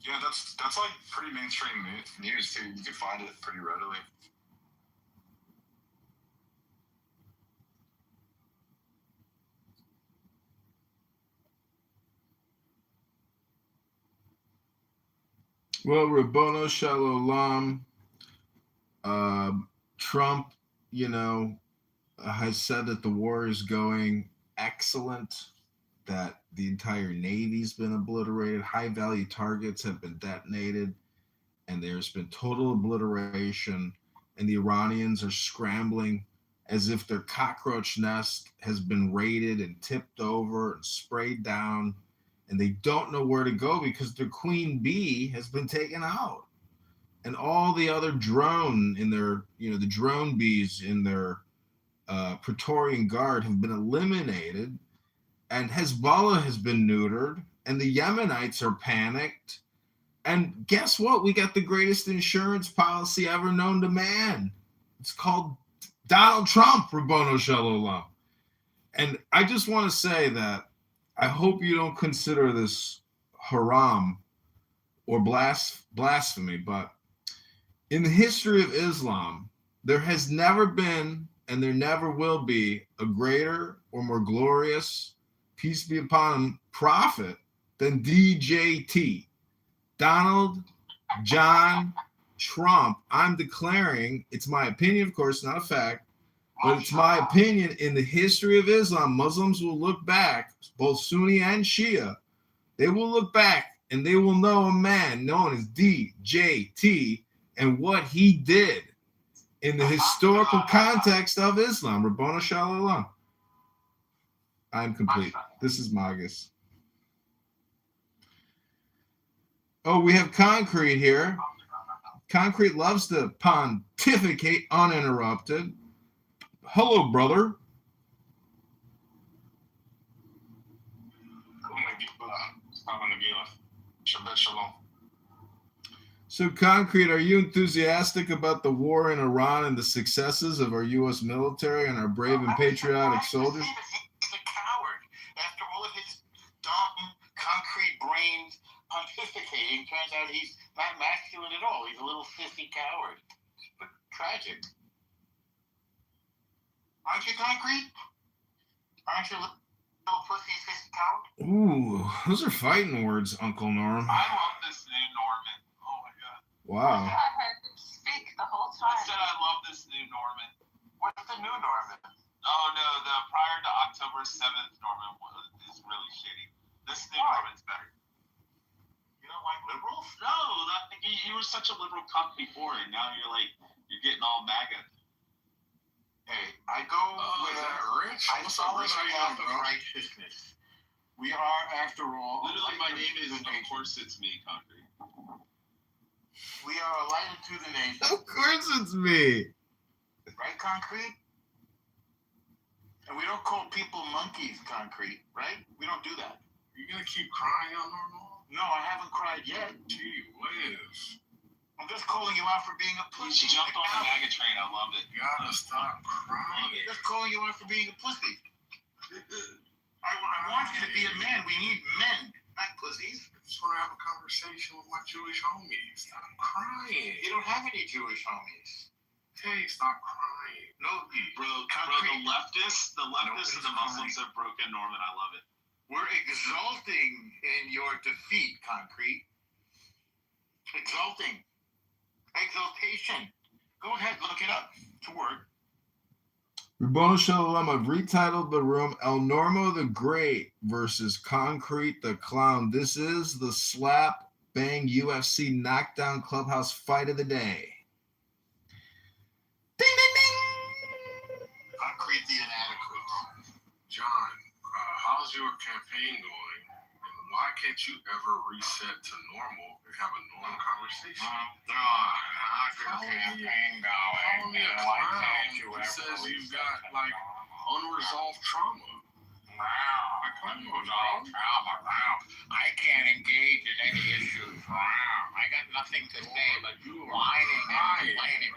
Yeah, that's pretty mainstream news too. You can find it pretty readily. Well, Rabboni Shalom, Trump, has said that the war is going excellent, that the entire Navy's been obliterated. High-value targets have been detonated, and there's been total obliteration, and the Iranians are scrambling as if their cockroach nest has been raided and tipped over and sprayed down, and they don't know where to go because their queen bee has been taken out. And all the other drone in their, the drone bees in their Praetorian Guard have been eliminated, and Hezbollah has been neutered, and the Yemenites are panicked. And guess what? We got the greatest insurance policy ever known to man. It's called Donald Trump, Rabbono Shalom. And I just want to say that I hope you don't consider this haram or blasphemy, but in the history of Islam, there has never been and there never will be a greater or more glorious, peace be upon him, prophet than DJT. Donald John Trump. I'm declaring, it's my opinion, of course, not a fact, but it's my opinion in the history of Islam. Muslims will look back, both Sunni and Shia, they will look back and they will know a man known as DJT and what he did in the historical context of Islam. Rabbono Shalom. I'm complete. This is Magus. Oh, we have Concrete here. Concrete loves to pontificate uninterrupted. Hello, brother. Shabbat shalom. So, Concrete, are you enthusiastic about the war in Iran and the successes of our U.S. military and our brave and patriotic soldiers? He's a coward. After all of his dumb, concrete brains pontificating, turns out he's not masculine at all. He's a little sissy coward. But tragic. Aren't you, Concrete? Aren't you a little pussy, sissy coward? Ooh, those are fighting words, Uncle Norm. I love this new Norman. Oh my god. Wow. I heard him speak the whole time. I said I love this new Norman. What's the new Norman? Oh no, the prior to October 7th Norman is really shitty. This new Norman's better. You don't like liberals? No, you were such a liberal cunt before, and now you're getting all MAGA. Hey, I go with Rich? I What's up, follow Rich? the How you path doing, of bro? righteousness. We are, after all, Literally, my name is, the of nation. course, it's me, Concrete. We are a light unto the nation. Of course it's me. Right, Concrete? And we don't call people monkeys, Concrete, right? We don't do that. You gonna keep crying on normal? No, I haven't cried yet. Gee whiz. I'm just calling you out for being a She pussy. jumped on the MAGA train. I love it. You gotta stop crying. I'm just calling you out for being a pussy. I want you to be a man. We need men, not pussies. I just want to have a conversation with my Jewish homies. Stop crying. You don't have any Jewish homies. Hey, stop crying. No, Bro, Concrete. the leftists and the Muslims have broken Norman. I love it. We're exulting in your defeat, Concrete. Exulting. Exultation. Go ahead, look it up. It's a word. Rabbono Shalom, I've retitled the room El Normo the Great versus Concrete the Clown. This is the slap bang UFC knockdown clubhouse fight of the day. Ding, ding, ding. Concrete the inadequate. John, how's your campaign going? And why can't you ever reset to normal and have a normal conversation? How's your campaign going? Call me a Why clown. can't you He ever says you've reset got to like normal? unresolved trauma. Wow. I can't engage in any issues. I got nothing to say but whining and complaining.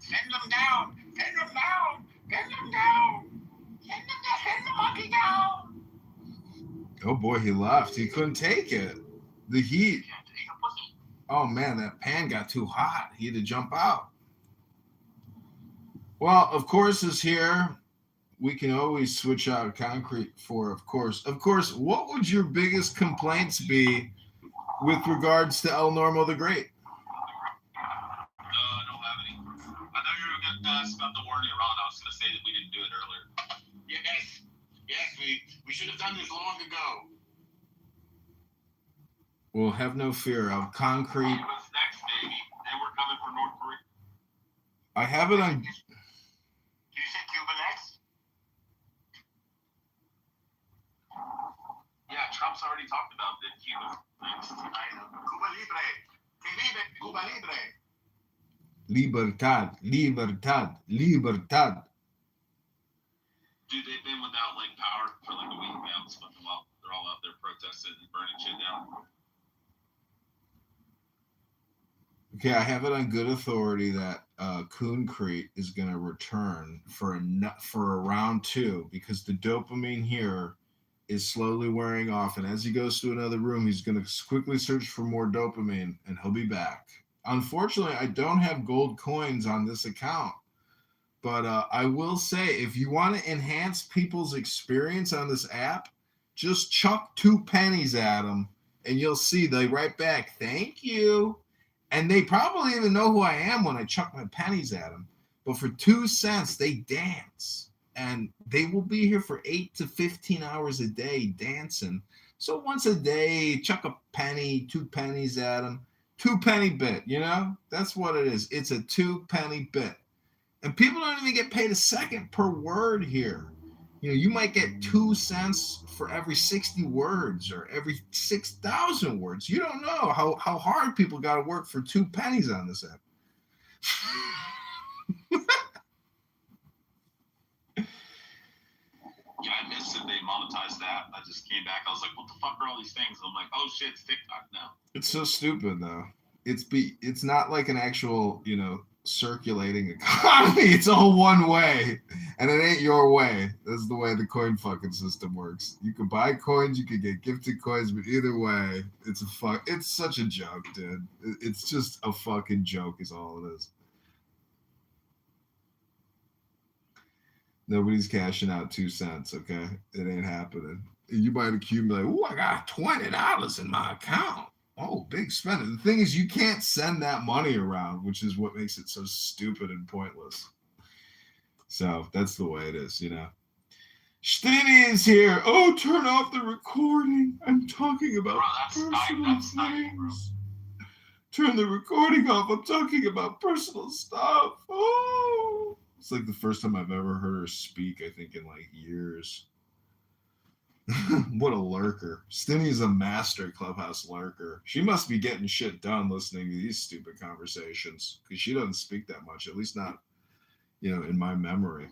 Send them down. Send them down. Send them down. Send the monkey down. Oh boy, he left. He couldn't take it. The heat. Can't take a pussy. Oh man, that pan got too hot. He had to jump out. Well, of course, is here. We can always switch out Concrete for, of course. Of course, what would your biggest complaints be with regards to El Normo the Great? I don't have any. I thought you were going to ask about the war in Iran. I was going to say that we didn't do it earlier. Yes. Yes, we should have done this long ago. Well, have no fear. I'll concrete. What's next, baby? Then we're coming for North Korea. I have it on. Do you say Cuba next? Yeah, Trump's already talked about the Cuba next. I know. Cuba Libre. Que vive Cuba Libre. Libertad, libertad, libertad. Dude, they've been without like power for like a week now. It's fucking wild. They're all out there protesting and burning shit down. Okay, I have it on good authority that Concrete is going to return for a round 2 because the dopamine here is slowly wearing off, and as he goes to another room, he's going to quickly search for more dopamine, and he'll be back. Unfortunately, I don't have gold coins on this account, but I will say if you want to enhance people's experience on this app, just chuck 2 pennies at them, and you'll see they write back, "Thank you." And they probably even know who I am when I chuck my pennies at them. But for 2 cents, they dance. And they will be here for 8 to 15 hours a day dancing. So once a day, chuck a penny, 2 pennies at them. 2 penny bit, you know? That's what it is. It's a 2 penny bit. And people don't even get paid a second per word here. You know, you might get 2 cents for every 60 words or every 6,000 words. You don't know how hard people got to work for 2 pennies on this app. Yeah, I missed it. They monetized that. I just came back. I was like, what the fuck are all these things? I'm like, oh shit, it's TikTok now. It's so stupid though. It's not like an actual, you know, circulating economy. It's all one way, and it ain't your way. That's the way the coin fucking system works. You can buy coins, you can get gifted coins, but either way, it's such a joke, dude. It's just a fucking joke is all it is. Nobody's cashing out 2 cents, okay? It ain't happening. You might accumulate, oh, I got $20 in my account. Oh, big spender. The thing is, you can't send that money around, which is what makes it so stupid and pointless. So that's the way it is, you know. Steny is here. Oh, turn off the recording. I'm talking about personal things. Turn the recording off. I'm talking about personal stuff. Oh. It's like the first time I've ever heard her speak, I think, in like years. What a lurker. Stinny's a master Clubhouse lurker. She must be getting shit done listening to these stupid conversations because she doesn't speak that much, at least not, you know, in my memory.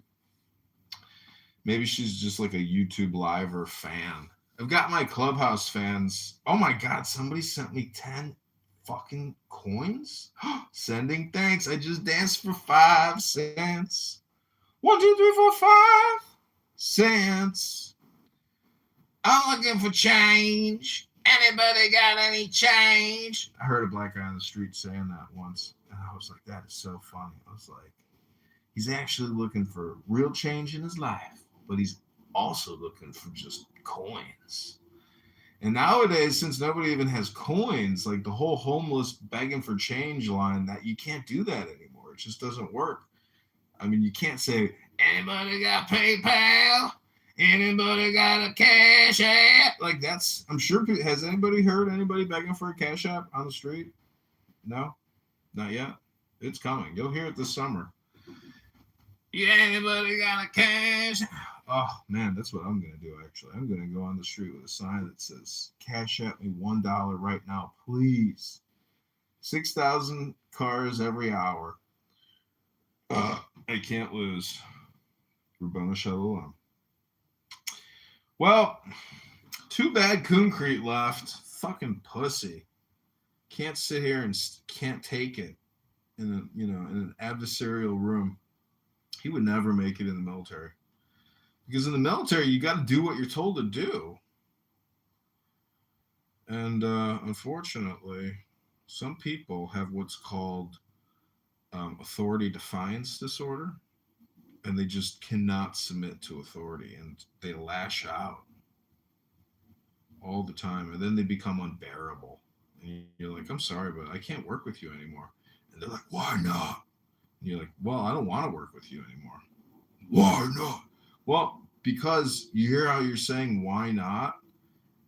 Maybe she's just like a YouTube liver fan. I've got my Clubhouse fans. Oh my God, somebody sent me 10 fucking coins? Sending thanks. I just danced for 5 cents. 1, 2, 3, 4, 5 cents. I'm looking for change. Anybody got any change? I heard a black guy on the street saying that once, and I was like, that is so funny. I was like, he's actually looking for real change in his life, but he's also looking for just coins. And nowadays, since nobody even has coins, like the whole homeless begging for change line, that you can't do that anymore. It just doesn't work. I mean, you can't say, anybody got PayPal? Anybody got a Cash App? Like that's, I'm sure, has anybody heard anybody begging for a Cash App on the street? No, not yet. It's coming. You'll hear it this summer. Yeah, anybody got a Cash? Oh man, that's what I'm gonna do. Actually, I'm gonna go on the street with a sign that says, "Cash App me $1 right now, please." 6,000 cars every hour. I can't lose. Rabboni Shalom. Well, too bad Concrete left. Fucking pussy. Can't sit here and can't take it in a, you know, in an adversarial room. He would never make it in the military. Because in the military, you got to do what you're told to do. And unfortunately, some people have what's called authority defiance disorder. And they just cannot submit to authority. And they lash out all the time. And then they become unbearable. And you're like, I'm sorry, but I can't work with you anymore. And they're like, why not? And you're like, well, I don't want to work with you anymore. Why not? Well, because you hear how you're saying why not,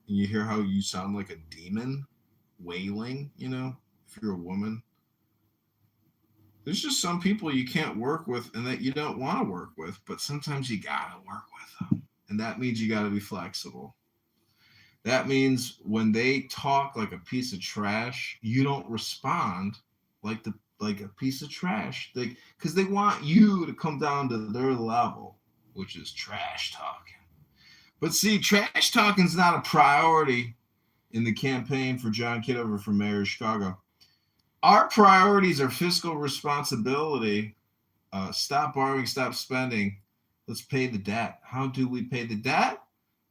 and you hear how you sound like a demon wailing, if you're a woman. There's just some people you can't work with and that you don't want to work with, but sometimes you gotta work with them. And that means you gotta be flexible. That means when they talk like a piece of trash, you don't respond like a piece of trash. Because they want you to come down to their level, which is trash talking. But see, trash talking is not a priority in the campaign for John Kitover for mayor of Chicago. Our priorities are fiscal responsibility, stop borrowing, stop spending. Let's pay the debt. How do we pay the debt?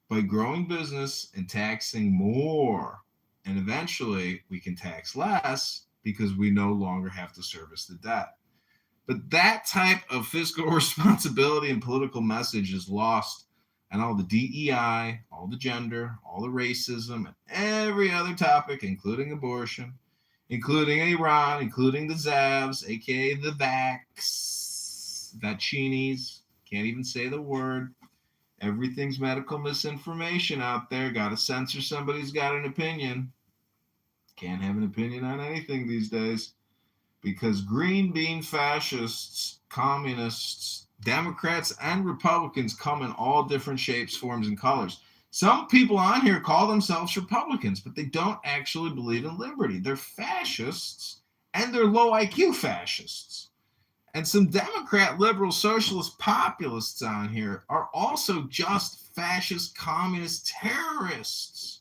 By growing business and taxing more. And eventually we can tax less because we no longer have to service the debt. But that type of fiscal responsibility and political message is lost on all the DEI, all the gender, all the racism, and every other topic, including abortion, including Iran, including the Zavs, aka the Vaccinis. Can't even say the word. Everything's medical misinformation out there. Got to censor somebody who's got an opinion. Can't have an opinion on anything these days because green bean fascists, communists, Democrats, and Republicans come in all different shapes, forms, and colors. Some people on here call themselves Republicans, but they don't actually believe in liberty. They're fascists, and they're low IQ fascists. And some Democrat, liberal, socialist populists on here are also just fascist, communist terrorists.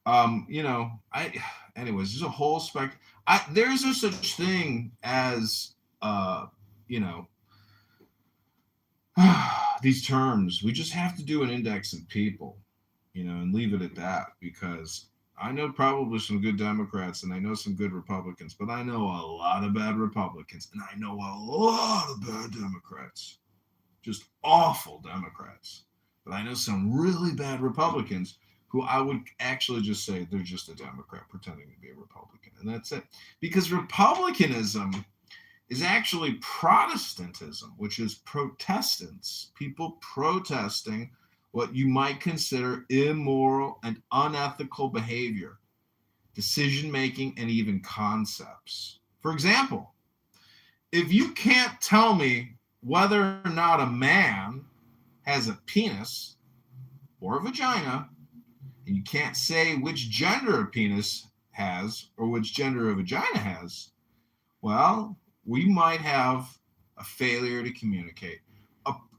Anyways, there's a whole spectrum. There's no such thing as, these terms. We just have to do an index of people, and leave it at that, because I know probably some good Democrats and I know some good Republicans, but I know a lot of bad Republicans and I know a lot of bad Democrats, just awful Democrats. But I know some really bad Republicans who I would actually just say they're just a Democrat pretending to be a Republican. And that's it. Because Republicanism is actually Protestantism, which is Protestants, people protesting what you might consider immoral and unethical behavior, decision-making, and even concepts. For example, if you can't tell me whether or not a man has a penis or a vagina, and you can't say which gender a penis has or which gender a vagina has, well, we might have a failure to communicate.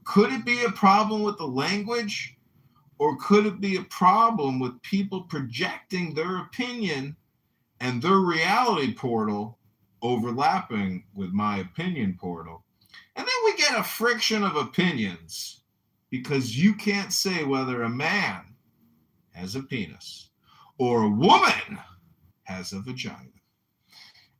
Could it be a problem with the language, or could it be a problem with people projecting their opinion and their reality portal overlapping with my opinion portal? And then we get a friction of opinions because you can't say whether a man has a penis or a woman has a vagina.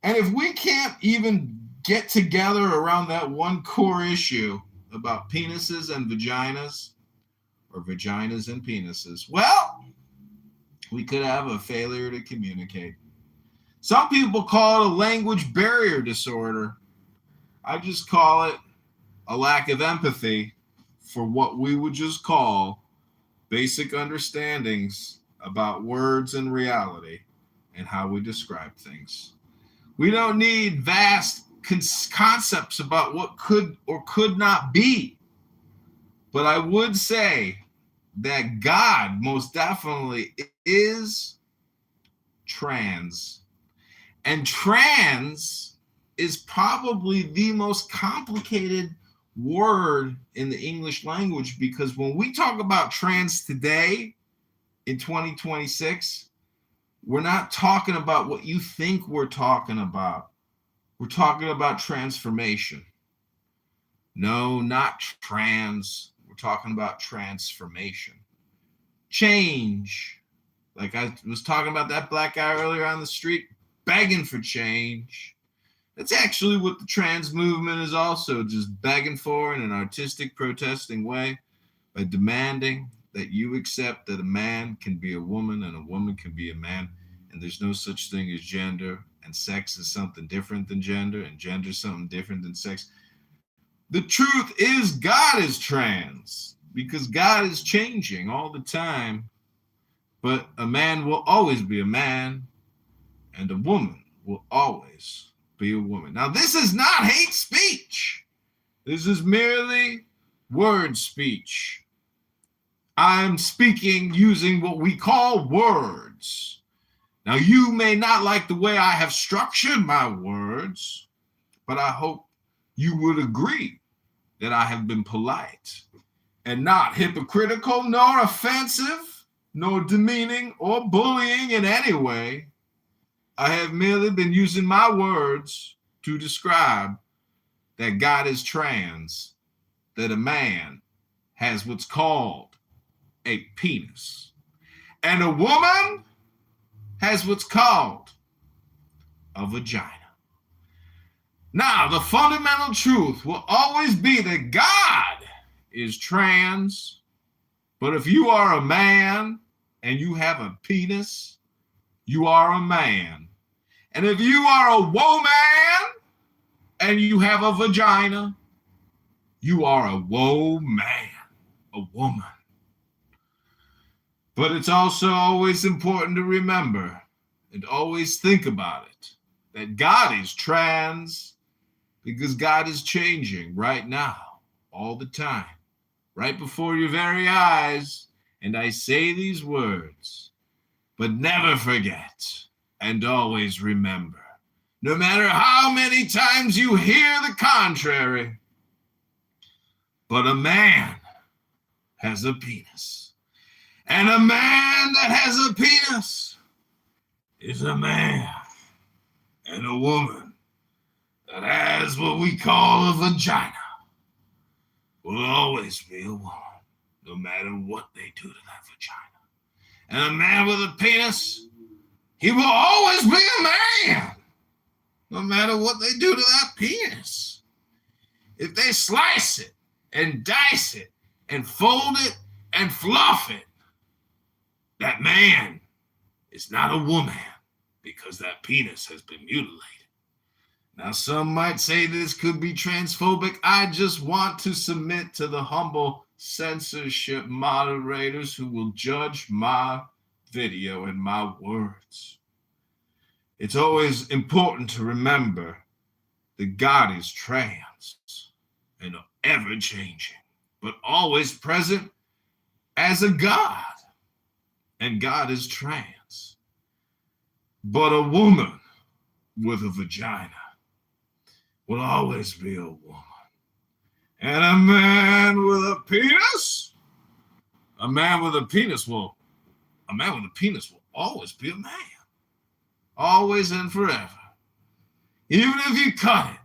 And if we can't even get together around that one core issue about penises and vaginas, or vaginas and penises, well, we could have a failure to communicate. Some people call it a language barrier disorder. I just call it a lack of empathy for what we would just call basic understandings about words and reality and how we describe things. We don't need vast concepts about what could or could not be. But I would say that God most definitely is trans. And trans is probably the most complicated word in the English language, because when we talk about trans today in 2026, we're not talking about what you think we're talking about. We're talking about transformation. No, not trans. We're talking about transformation. Change. Like I was talking about that black guy earlier on the street begging for change. That's actually what the trans movement is also just begging for in an artistic, protesting way, by demanding that you accept that a man can be a woman and a woman can be a man, and there's no such thing as gender, and sex is something different than gender, and gender is something different than sex. The truth is God is trans. because God is changing all the time. But a man will always be a man, and a woman will always be a woman. Now, this is not hate speech. This is merely word speech. I'm speaking using what we call words. Now, you may not like the way I have structured my words, but I hope you would agree that I have been polite and not hypocritical, nor offensive, nor demeaning, or bullying in any way. I have merely been using my words to describe that God is trans, that a man has what's called a penis, and a woman has what's called a vagina. Now, the fundamental truth will always be that God is trans, but if you are a man and you have a penis, you are a man. And if you are a woman and you have a vagina, you are a woman, a woman. But it's also always important to remember and always think about it, that God is trans because God is changing right now, all the time, right before your very eyes. And I say these words, but never forget and always remember, no matter how many times you hear the contrary, but a man has a penis. And a man that has a penis is a man. And a woman that has what we call a vagina will always be a woman, no matter what they do to that vagina. And a man with a penis, he will always be a man, no matter what they do to that penis. If they slice it and dice it and fold it and fluff it, that man is not a woman because that penis has been mutilated. Now, some might say this could be transphobic. I just want to submit to the humble censorship moderators who will judge my video and my words. It's always important to remember that God is trans and ever changing, but always present as a God. And God is trans. But a woman with a vagina will always be a woman. And a man with a penis will always be a man. Always and forever. Even if you cut it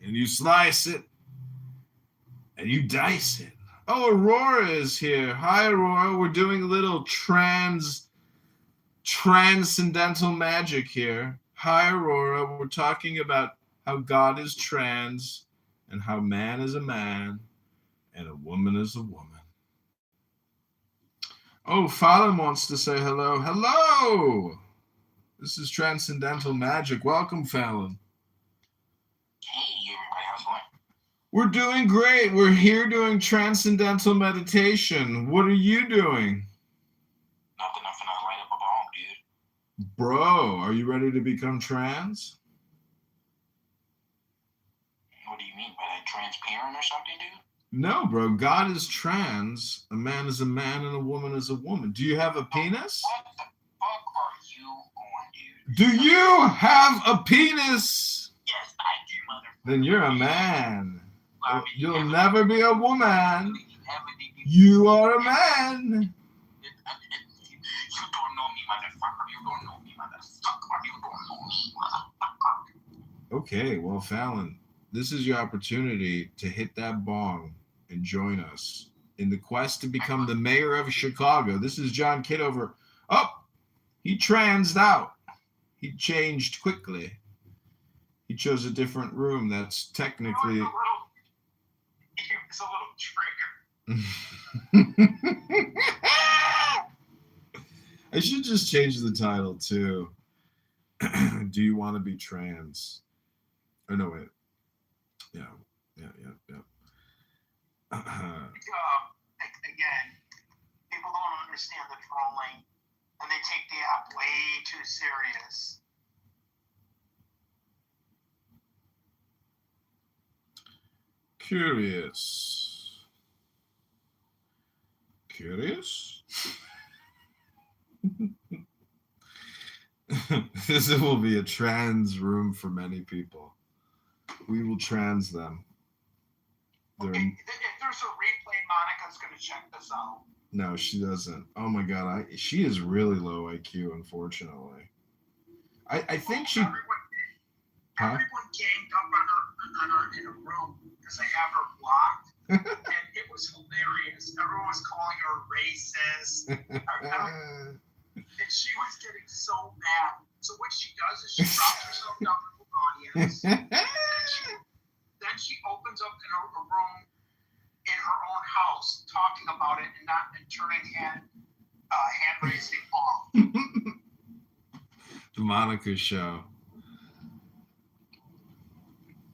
and you slice it and you dice it. Oh, Aurora is here. Hi, Aurora. We're doing a little transcendental magic here. Hi, Aurora. We're talking about how God is trans and how man is a man and a woman is a woman. Oh, Fallon wants to say hello. Hello! This is Transcendental Magic. Welcome, Fallon. Hey, everybody. How's it going? We're doing great. We're here doing transcendental meditation. What are you doing? Nothing to light up a bomb, dude. Bro, are you ready to become trans? What do you mean by that? Transparent or something, dude? No, bro. God is trans. A man is a man and a woman is a woman. Do you have a penis? What the fuck are you on, dude? Do you have a penis? Yes, I do, motherfucker. Then you're a man. Well, You'll never be a woman. You You are a man. don't know me, motherfucker. You don't know me, motherfucker. You don't know me, motherfucker. Okay, well, Fallon, this is your opportunity to hit that bong and join us in the quest to become the mayor of Chicago. This is John Kitover. Oh, he transed out. He changed quickly. He chose a different room. That's technically... It's a little trigger. I should just change the title to Do You Want to Be Trans? Oh, no, wait. Yeah. I understand the trolling, and they take the app way too serious. Curious. This will be a trans room for many people. We will trans them. Okay, if there's a replay, Monica's going to check this out. No, she doesn't. Oh my god, she is really low IQ, unfortunately. I think she. Everyone ganged up on her in a room because I have her blocked, and it was hilarious. Everyone was calling her racist, and she was getting so mad. So what she does is she drops herself down to the audience. Then she opens up in a room in her own house, talking about it and turning hand raising off. The Monica Show.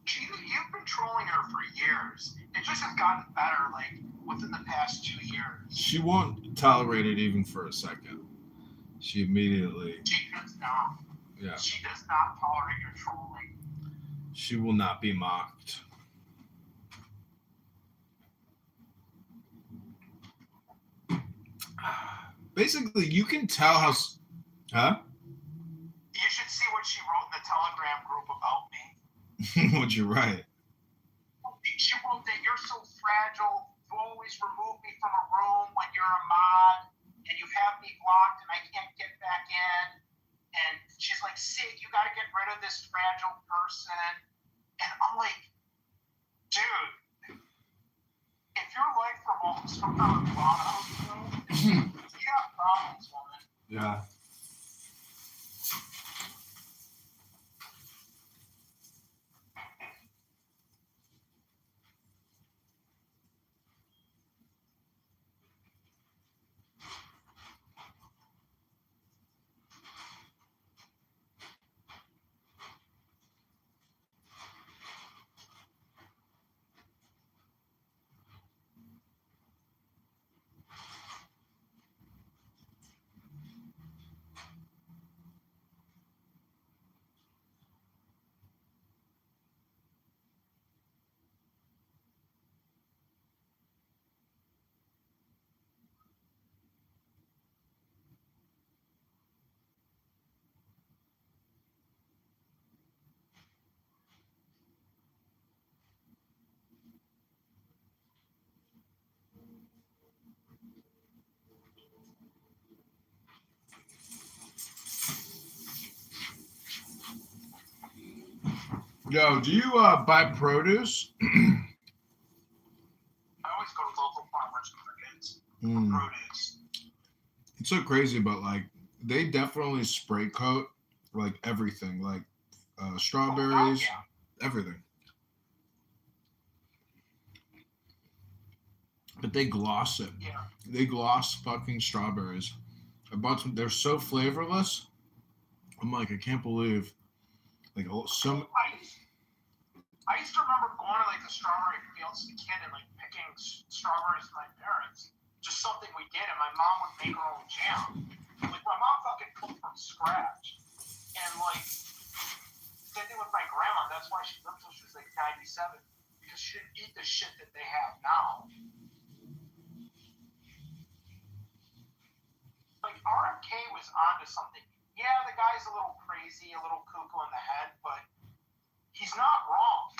You've been trolling her for years. It just has gotten better, like within the past 2 years. She won't tolerate it even for a second. She immediately. She does not. Yeah. She does not tolerate your trolling. She will not be mocked. Basically, you can tell how. Huh? You should see what she wrote in the Telegram group about me. What'd you write? She wrote that you're so fragile. You always remove me from a room when you're a mod, and you have me blocked, and I can't get back in. And she's like, Sid, you got to get rid of this fragile person. And I'm like, dude, if your life revolves around Toronto, you got problems, woman. Yeah. Yo, do you buy produce? I always go to local farmers markets for produce. It's so crazy, but like they definitely spray coat like everything, like strawberries, everything. But they gloss it. Yeah. They gloss fucking strawberries. I bought some. They're so flavorless. I'm like, I can't believe. Like some. I used to remember going to like the strawberry fields as a kid and like picking strawberries with my parents. Just something we did, and my mom would make her own jam. Like my mom fucking cooked from scratch, and like same thing with my grandma. That's why she lived till she was like 97, because she didn't eat the shit that they have now. Like RFK was onto something. Yeah, the guy's a little crazy, a little cuckoo in the head, but he's not wrong.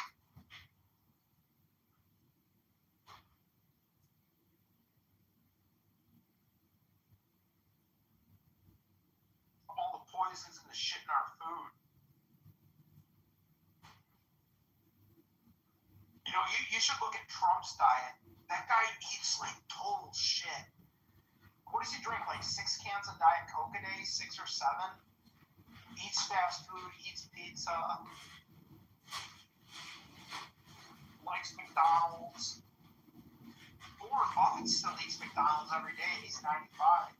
All the poisons and the shit in our food. You know, you should look at Trump's diet. That guy eats like total shit. What does he drink? Like 6 cans of Diet Coke a day? 6 or 7? Eats fast food, eats pizza. Likes McDonald's. Warren Buffett still eats McDonald's every day. He's 95.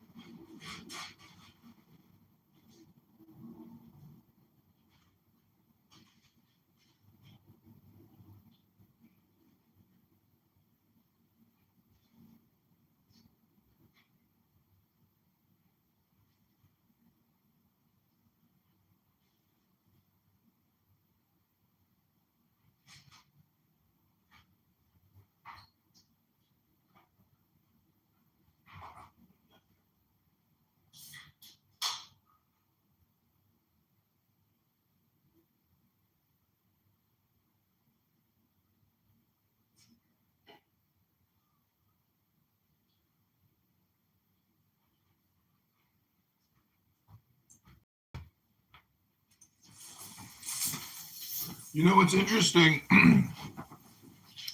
You know what's interesting?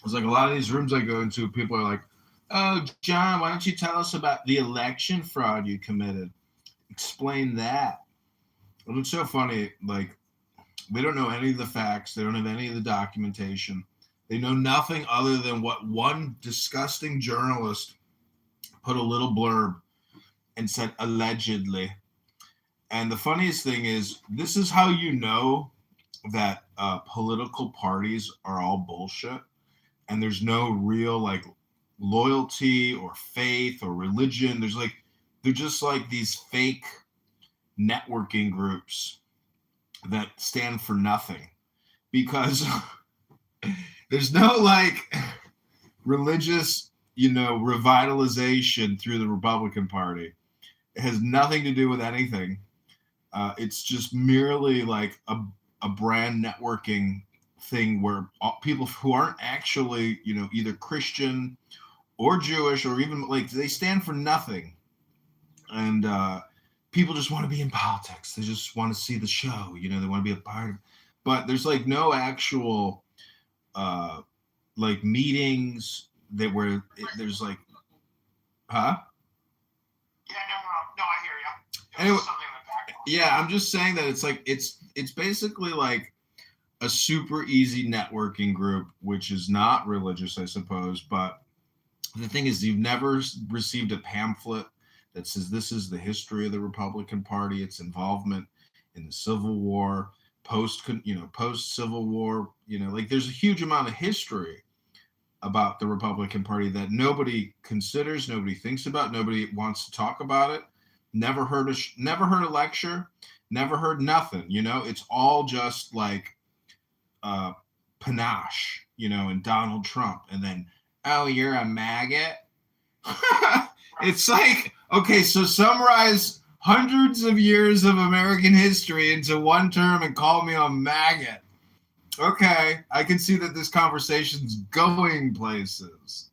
It's like a lot of these rooms I go into, people are like, "Oh, John, why don't you tell us about the election fraud you committed? Explain that." And it's so funny. Like, they don't know any of the facts. They don't have any of the documentation. They know nothing other than what one disgusting journalist put a little blurb and said allegedly. And the funniest thing is, this is how you know that political parties are all bullshit and there's no real like loyalty or faith or religion. There's like, they're just like these fake networking groups that stand for nothing because there's no like religious, revitalization through the Republican Party. It has nothing to do with anything. It's just merely like a brand networking thing where people who aren't actually, either Christian or Jewish or even like they stand for nothing. And people just want to be in politics. They just want to see the show, they want to be a part of it. But there's like no actual like meetings that where there's like, huh? Yeah, no, I hear you. Anyway, Something in the background. yeah, I'm just saying that it's like it's basically like a super easy networking group, which is not religious, I suppose. But the thing is, you've never received a pamphlet that says this is the history of the Republican Party, its involvement in the Civil War, post Civil War. Like there's a huge amount of history about the Republican Party that nobody considers, nobody thinks about, nobody wants to talk about it. Never heard a lecture, never heard nothing. It's all just like uh, panache, and Donald Trump, and then, oh, you're a maggot. It's like, okay, so summarize hundreds of years of American history into one term and call me a maggot. Okay, I can see that this conversation's going places,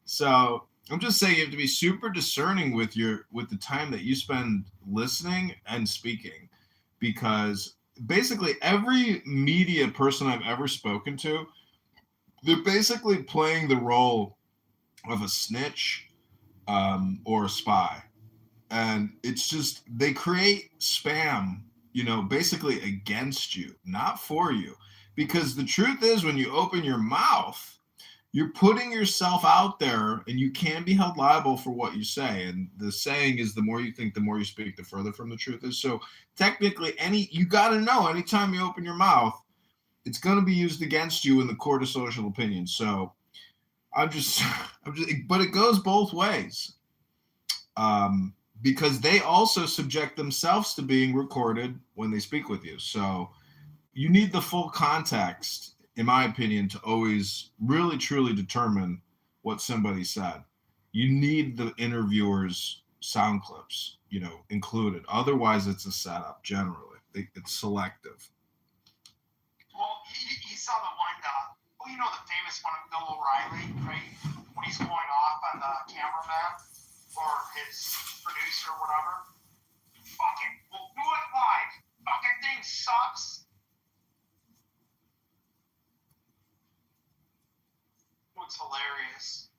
So I'm just saying you have to be super discerning with the time that you spend listening and speaking, because basically every media person I've ever spoken to, they're basically playing the role of a snitch or a spy. And it's just, they create spam, basically against you, not for you. Because the truth is, when you open your mouth, you're putting yourself out there and you can be held liable for what you say. And the saying is, the more you think, the more you speak, the further from the truth is. So technically, you got to know anytime you open your mouth, it's going to be used against you in the court of social opinion. So I'm just, but it goes both ways. Because they also subject themselves to being recorded when they speak with you. So you need the full context, in my opinion, to always really truly determine what somebody said. You need the interviewer's sound clips, included. Otherwise, it's a setup generally. It's selective. Well, he saw the one, the famous one of Bill O'Reilly, right? When he's going off on the cameraman or his producer or whatever. Fucking, we'll do it live. Fucking thing sucks. What's hilarious.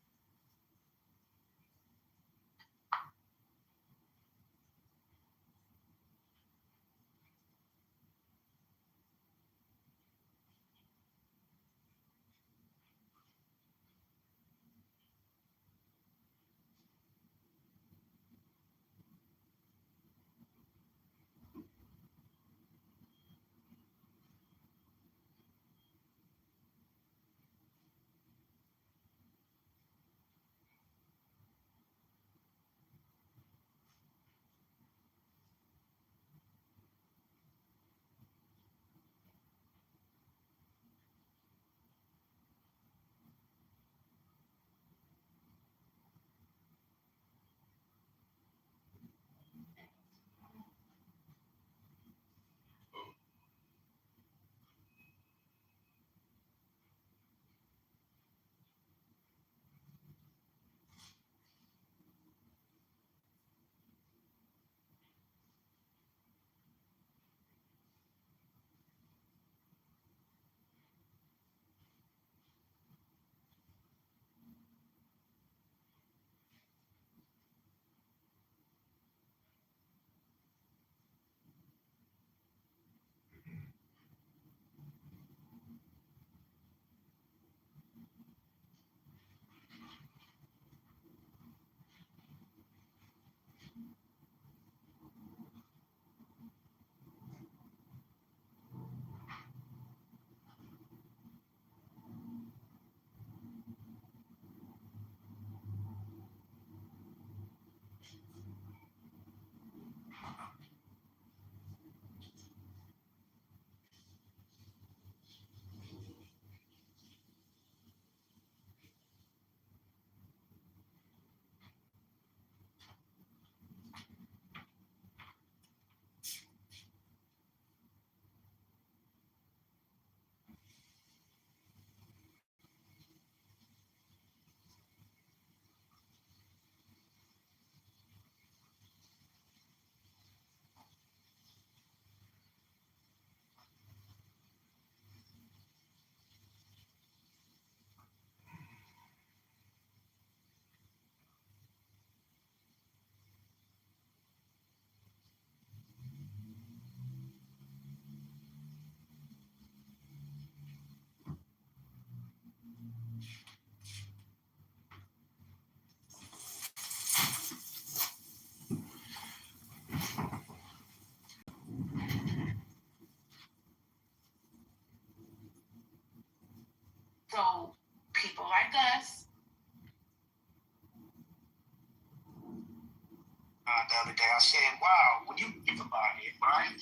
the other day. I said, wow, when you think about it, right?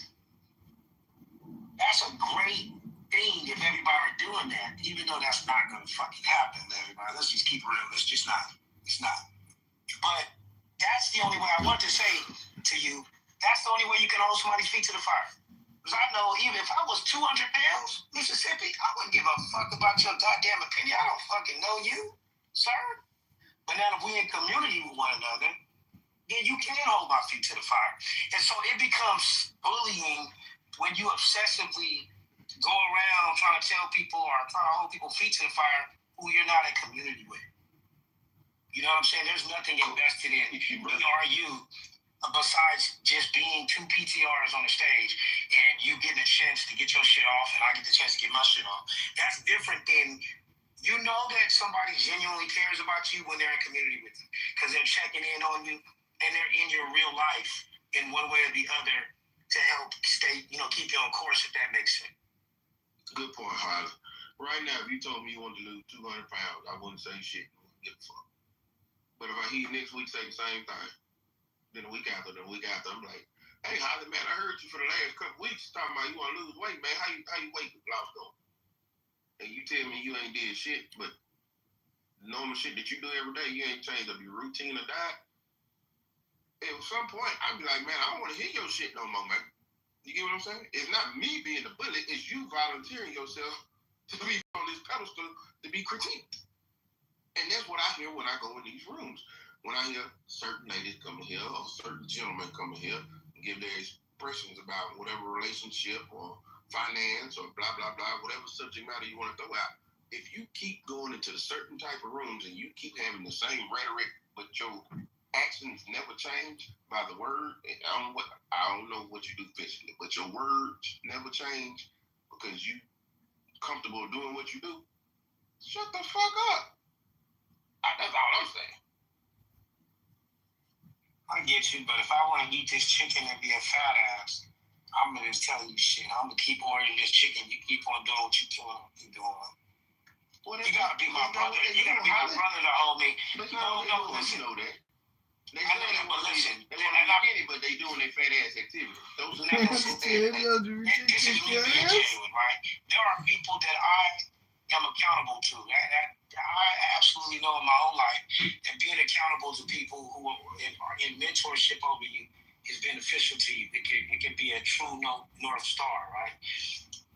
That's a great thing if everybody were doing that, even though that's not going to fucking happen to everybody. Let's just keep it real. It's just not. It's not. But that's the only way I want to say to you, that's the only way you can hold somebody's feet to the fire. Because I know even if I was 200 pounds, Mississippi, I wouldn't give a fuck about your goddamn opinion. I don't fucking know you, sir. But now if we in community with one another, then you can hold my feet to the fire. And so it becomes bullying when you obsessively go around trying to tell people or trying to hold people feet to the fire who you're not in community with. You know what I'm saying? There's nothing invested in me or you besides just being two PTRs on the stage and you getting a chance to get your shit off and I get the chance to get my shit off. That's different than you know that somebody genuinely cares about you when they're in community with you because they're checking in on you and they're in your real life in one way or the other to help stay, keep you on course, if that makes sense. Good point, Harley. Right now, if you told me you wanted to lose 200 pounds, I wouldn't say shit. I wouldn't give a fuck. But if I hear next week say the same thing, then the week after, I'm like, hey, Holly, man, I heard you for the last couple weeks talking about you want to lose weight, man. How you weight loss going? And you tell me you ain't did shit, but normal shit that you do every day, you ain't changed up your routine or diet. At some point, I'd be like, man, I don't want to hear your shit no more, man. You get what I'm saying? It's not me being the bully, it's you volunteering yourself to be on this pedestal to be critiqued. And that's what I hear when I go in these rooms. When I hear certain ladies come in here or certain gentlemen come in here and give their expressions about whatever relationship or finance or blah, blah, blah, whatever subject matter you want to throw out, if you keep going into certain type of rooms and you keep having the same rhetoric, but your actions never change by the word, I don't know what you do physically, but your words never change because you comfortable doing what you do, shut the fuck up. That's all I'm saying. I get you, but if I want to eat this chicken and be a fat ass, I'm going to just tell you shit. I'm going to keep ordering this chicken. You keep on doing what you're doing. Well, you got to be my brother. You got to be my brother to hold me. No, listen. You know that. They I know that, but listen. They want to get it, but they doing their fat ass activity. Those are not this is me being genuine, right? There are people that I am accountable to. That I absolutely know in my own life that being accountable to people who are in mentorship over you is beneficial to you. It can be a true North Star, right?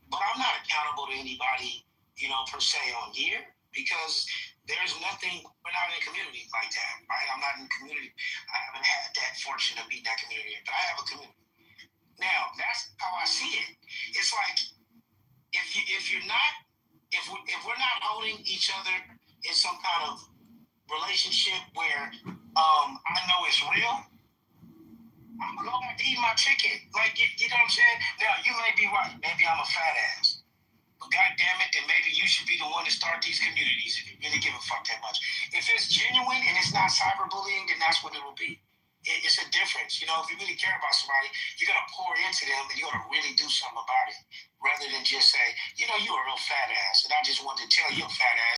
But I'm not accountable to anybody, per se on here because there's nothing, we're not in a community like that, right? I'm not in a community. I haven't had that fortune of meeting that community, but I have a community. Now, that's how I see it. It's like, if we're not holding each other in some kind of relationship where I know it's real, I'm gonna go back to eat my chicken. Like, you know what I'm saying? Now, you may be right. Maybe I'm a fat ass. But God damn it, then maybe you should be the one to start these communities if you really give a fuck that much. If it's genuine and it's not cyberbullying, then that's what it will be. It's a difference. If you really care about somebody, you're going to pour into them and you're going to really do something about it rather than just say, you're a real fat ass. And I just wanted to tell you a fat ass.